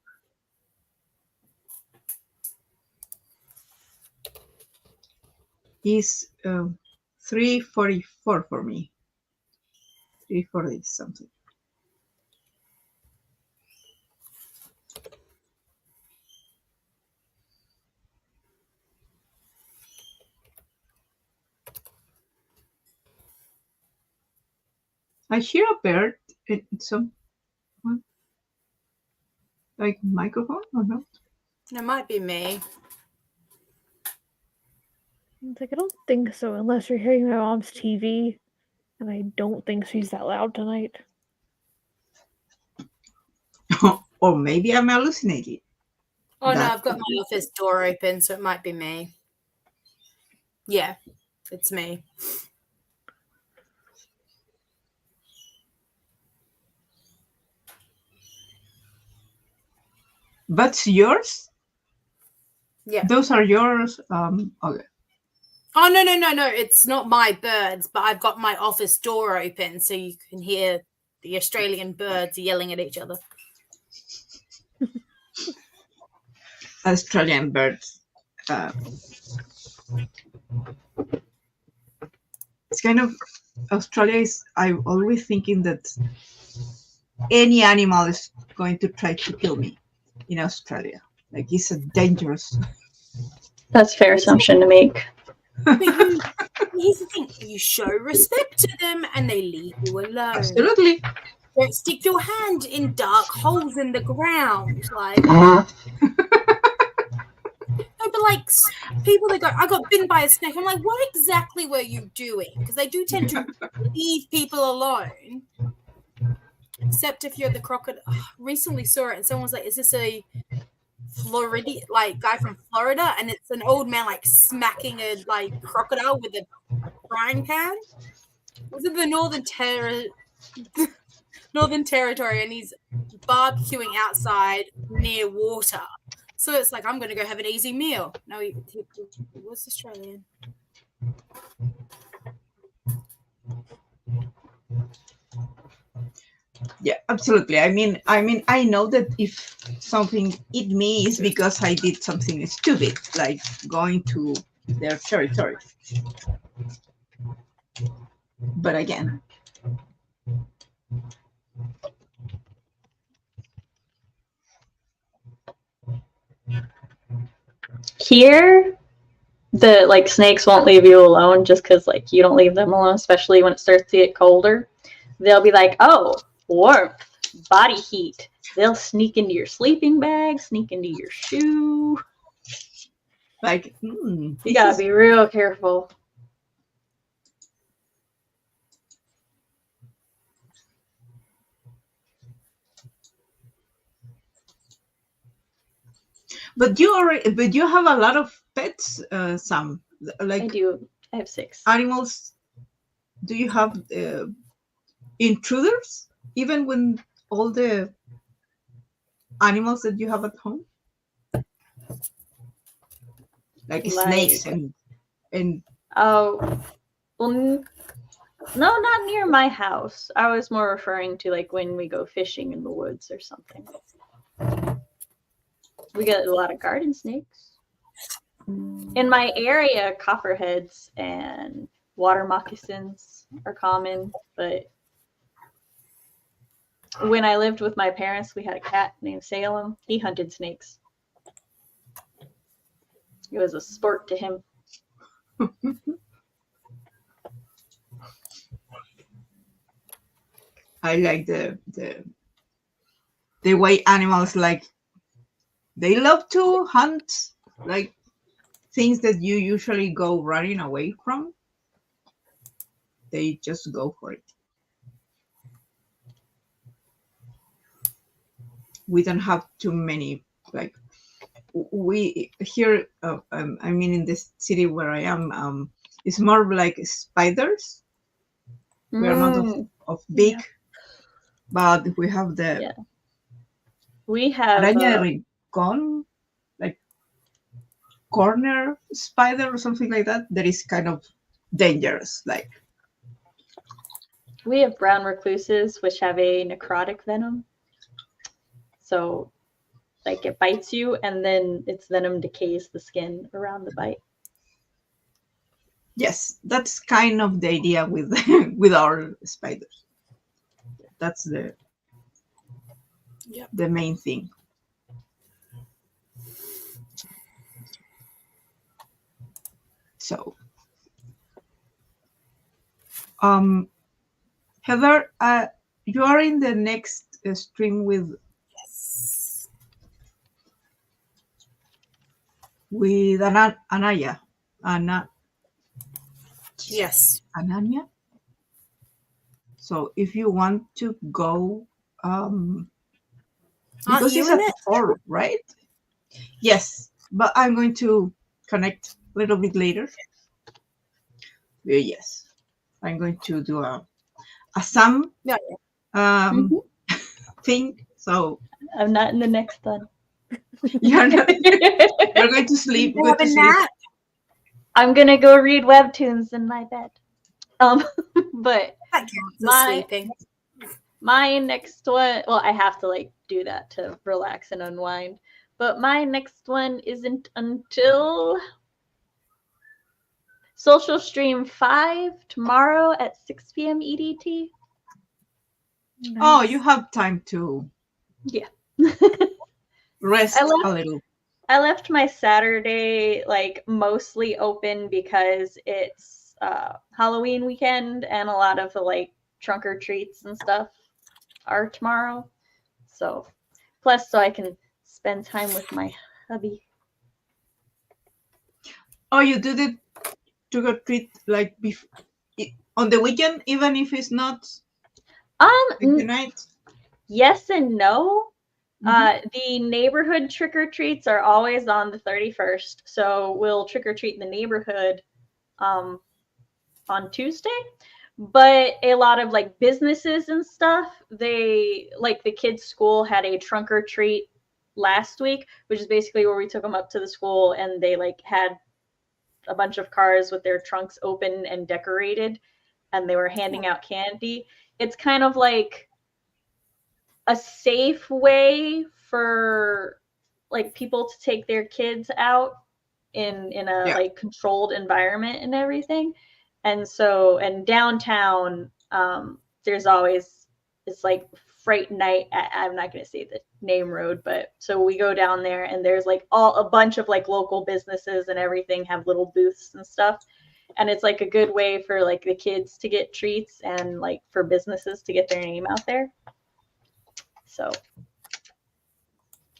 It's 3:44 for me. 3:40 something. I hear a bird in some like microphone or not? It might be me. It's like, I don't think so, unless you're hearing my mom's TV, and I don't think she's that loud tonight. Or maybe I'm hallucinating. Oh no, That I've got my office door open, so it might be me. Yeah, it's me. But yours? Yeah. Those are yours. Okay. Oh no! It's not my birds, but I've got my office door open, so you can hear the Australian birds yelling at each other. Australian birds. It's kind of Australia is. I'm always thinking that any animal is going to try to kill me in Australia. Like it's a dangerous. That's a fair assumption to make. But here's the thing: you show respect to them, and they leave you alone. Absolutely. Don't stick your hand in dark holes in the ground, like. No, but like people that go, I got bitten by a snake. I'm like, what exactly were you doing? Because they do tend to leave people alone. Except if you're the crocodile. Recently saw it, and someone was like, "Is this a Florida guy from Florida?" And it's an old man like smacking a crocodile with a frying pan. It was in the Northern Territory, and he's barbecuing outside near water. So it's like, I'm going to go have an easy meal. No, he was Australian. Yeah, absolutely. I mean, I know that if something eat me is because I did something stupid, like going to their territory. But again, Here, the snakes won't leave you alone just because you don't leave them alone, especially when it starts to get colder. They'll be like, "Oh, warmth. body heat. They'll sneak into your sleeping bag, sneak into your shoe. Like, You gotta be real careful. But you have a lot of pets, Sam. Like, I do. I have 6. Animals. Do you have intruders? Even when all the animals that you have at home? Like snakes and oh, well, no, not near my house. I was more referring to like when we go fishing in the woods or something. We get a lot of garden snakes. In my area, copperheads and water moccasins are common, but when I lived with my parents, we had a cat named Salem. He hunted snakes. It was a sport to him. I like the way animals, like, they love to hunt, like, things that you usually go running away from. They just go for it. We don't have too many, like, we here, I mean, in this city where I am, it's more like spiders. We are not of big, but we have the we have araña rincón, like corner spider or something like that. That is kind of dangerous. Like, we have brown recluses, which have a necrotic venom. So, like, it bites you, and then its venom decays the skin around the bite. Yes, that's kind of the idea with with our spiders. That's the main thing. So, Heather, you are in the next stream with Anaya. Yes. Ananya. So if you want to go, because it's at 4, right? Yes, but I'm going to connect a little bit later. Yes, I'm going to do a Sam thing. So I'm not in the next one. You're going to sleep. Go to sleep. I'm gonna go read webtoons in my bed. But sleeping. My next one, well, I have to like do that to relax and unwind. But my next one isn't until Social Stream 5 tomorrow at 6 p.m. EDT. Nice. Oh, you have time to rest a little. I left my Saturday like mostly open because it's Halloween weekend and a lot of the like trunk or treats and stuff are tomorrow. So plus so I can spend time with my hubby. Oh, you do the trunk or treat like on the weekend, even if it's not the night? Yes and no. The neighborhood trick-or-treats are always on the 31st. So we'll trick-or-treat in the neighborhood on Tuesday. But a lot of like businesses and stuff, they like the kids' school had a trunk-or-treat last week, which is basically where we took them up to the school and they like had a bunch of cars with their trunks open and decorated and they were handing out candy. It's kind of like a safe way for like people to take their kids out in a like controlled environment and everything. And so, and downtown, there's always, it's like Fright Night. I'm not going to say the name road, but so we go down there and there's like a bunch of like local businesses and everything have little booths and stuff. And it's like a good way for like the kids to get treats and like for businesses to get their name out there. So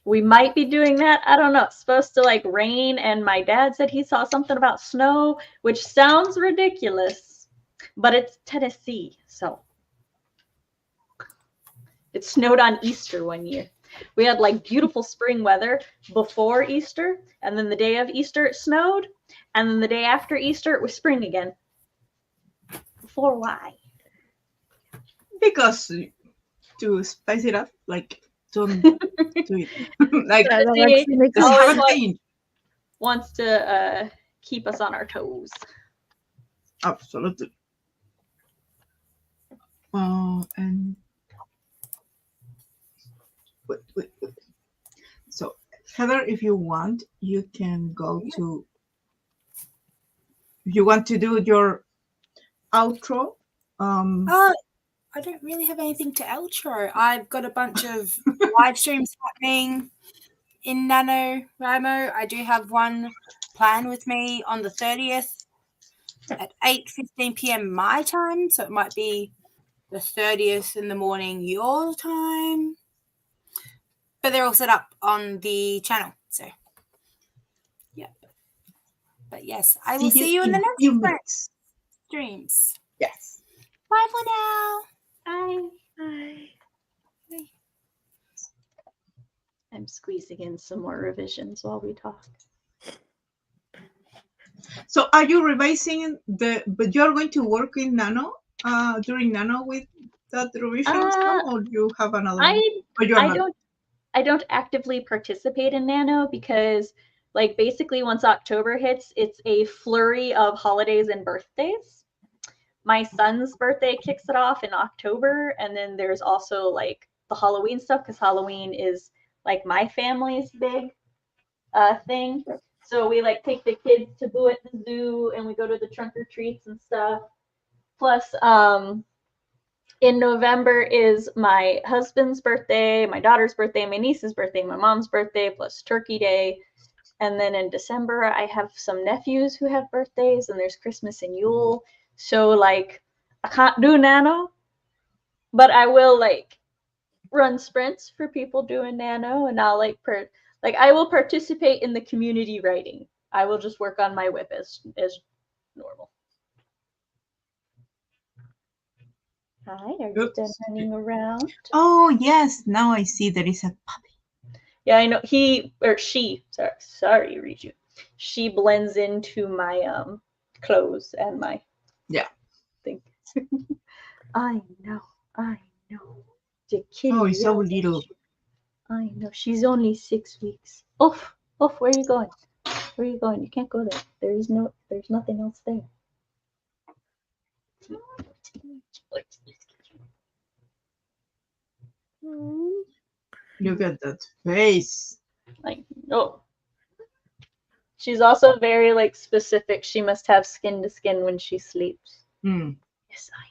we might be doing that. I don't know. It's supposed to like rain, and my dad said he saw something about snow, which sounds ridiculous, but it's Tennessee, so it snowed on Easter one year. We had like beautiful spring weather before Easter, and then the day of Easter it snowed, and then the day after Easter it was spring again. For why? Because to spice it up, like don't do it. Like That See, actually makes just always have a like- change. Wants to keep us on our toes. Absolutely. And wait. So Heather, if you want, you can go to. If you want to do your outro, I don't really have anything to outro. I've got a bunch of live streams happening in NaNoWriMo. I do have one planned with me on the 30th at 8:15 p.m. my time, so it might be the 30th in the morning your time. But they're all set up on the channel, so yeah. But yes, I will see you in the next few one. minutes. Streams. Yes. Bye for now. Bye. Bye. I'm squeezing in some more revisions while we talk. So are you revising but you're going to work in Nano during Nano with that revision stuff, or you have another one? Or you're not? I don't actively participate in Nano because like basically once October hits, it's a flurry of holidays and birthdays. My son's birthday kicks it off in October, and then there's also like the Halloween stuff, because Halloween is like my family's big thing. So we like take the kids to Boo at the zoo, and we go to the trunk or treats and stuff. Plus, in November is my husband's birthday, my daughter's birthday, my niece's birthday, my mom's birthday, plus Turkey Day. And then in December, I have some nephews who have birthdays, and there's Christmas and Yule. So like, I can't do Nano, but I will like run sprints for people doing Nano, and I'll like I will participate in the community writing. I will just work on my whip as normal. Hi, are you done running around? Oh yes, now I see there is a puppy. Yeah, I know she. Sorry, Riju. She blends into my clothes and my thing. I know. The kitty. Oh, it's so little. I know. She's only 6 weeks. Off. Where are you going? Where are you going? You can't go there. There's nothing else there. Look at that face. Like, no. She's also very like specific. She must have skin to skin when she sleeps. Yes, I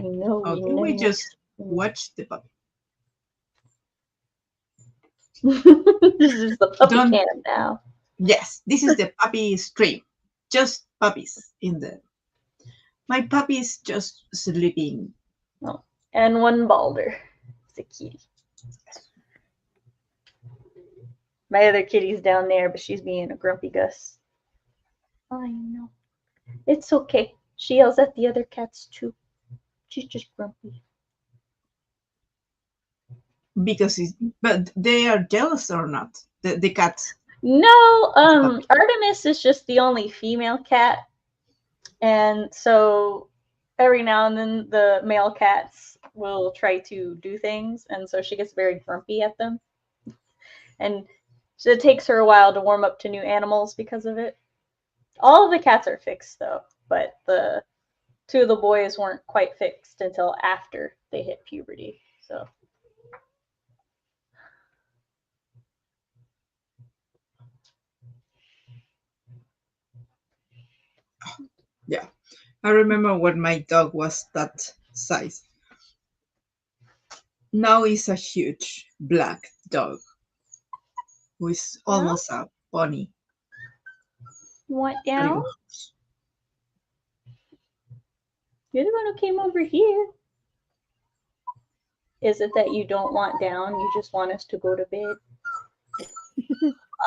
know. Okay, we just watch the puppy. This is the puppy cam now. Yes, this is the puppy stream. Just puppies in there. My puppy is just sleeping. Oh, and one Balder. It's a kitty. My other kitty's down there, but she's being a grumpy Gus. I know. It's okay. She yells at the other cats too. She's just grumpy. But they are jealous or not? The cats. No, Artemis is just the only female cat. And so every now and then the male cats will try to do things, and so she gets very grumpy at them. And so it takes her a while to warm up to new animals because of it. All of the cats are fixed though, but the two of the boys weren't quite fixed until after they hit puberty. So yeah, I remember when my dog was that size. Now he's a huge black dog who is almost a pony. what now? You're the one who came over here. Is it that you don't want down? You just want us to go to bed?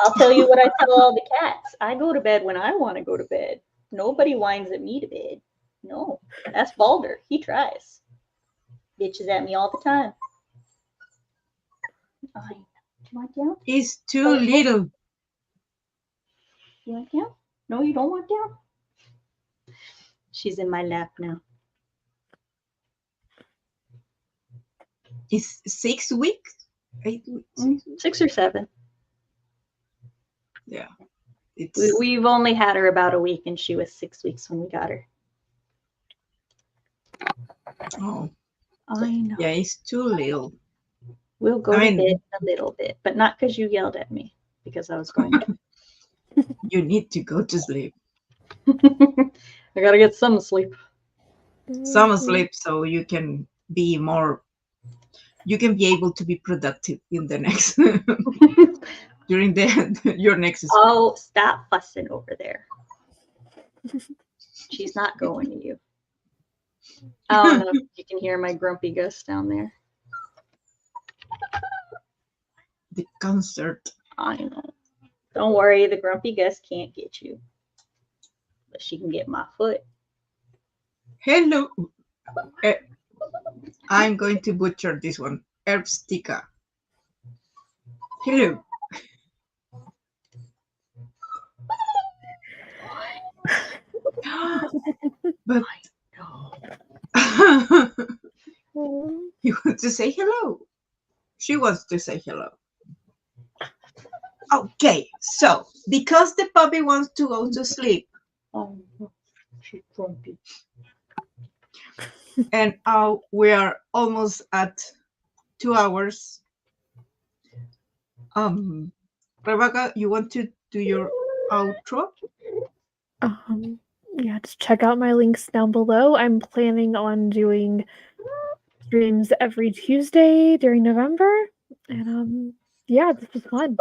I'll tell you what I tell all the cats. I go to bed when I want to go to bed. Nobody whines at me to bed. No, that's Balder. He tries. Bitches at me all the time. Do you want down? It's too little. You want down? No, you don't want down? She's in my lap now. It's 6 weeks? 8 weeks? 6 or 7. Yeah. It's We've only had her about a week, and she was 6 weeks when we got her. oh I know. yeah, it's too little. We'll go to bed a little bit, but not because you yelled at me, because I was going to. You need to go to sleep. I gotta get some sleep. Some sleep so you can be more. You can be able to be productive in the next during your next. Oh, stop fussing over there. She's not going to you. I don't know if you can hear my grumpy Gus down there. The concert. I know. Don't worry, the grumpy Gus can't get you. But she can get my foot. Hello. I'm going to butcher this one. Herbstica. Hello. But you want to say hello. She wants to say hello. Okay, so because the puppy wants to go to sleep, She's grumpy. and we are almost at 2 hours. Rebeka, you want to do your outro? Yeah, just check out my links down below. I'm planning on doing streams every Tuesday during November. And yeah, this was fun.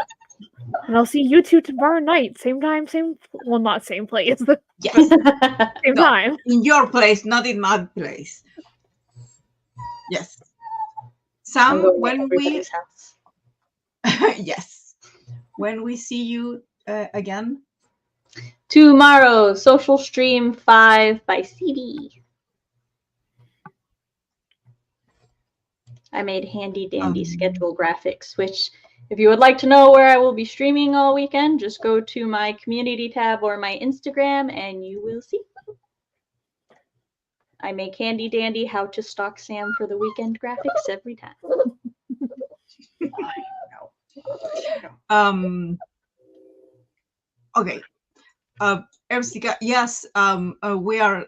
And I'll see you two tomorrow night. Same time, well, not same place. Yes. Same No, time. in your place, not in my place. Yes. Sam, when we house. yes, when we see you again. Tomorrow, social stream 5 by CD. I made handy dandy schedule graphics, which if you would like to know where I will be streaming all weekend, just go to my community tab or my Instagram and you will see. I make handy dandy how to stalk Sam for the weekend graphics every time. Okay. Herbstica, yes, we are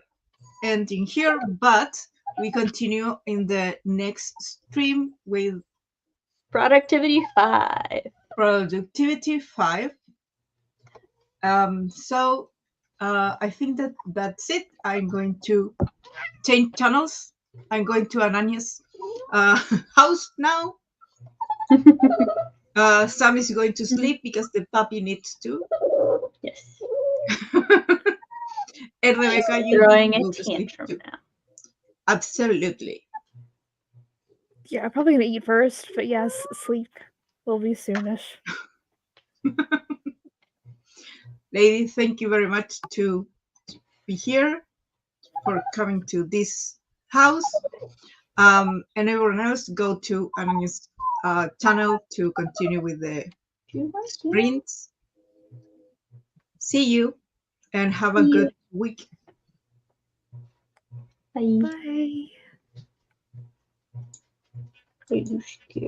ending here, but we continue in the next stream with Productivity 5. Productivity 5. So I think that's it. I'm going to change channels. I'm going to Anania's house now. Sam is going to sleep because the puppy needs to. Yes. And Rebeka, you Throwing will a to sleep tantrum too. now. Absolutely. Yeah, I'm probably gonna eat first, but yes, sleep will be soonish. Lady, thank you very much to be here, for coming to this house. And everyone else, go to Anania's channel to continue with the sprints. See you and have a good week. Bye. Bye. Are you scared?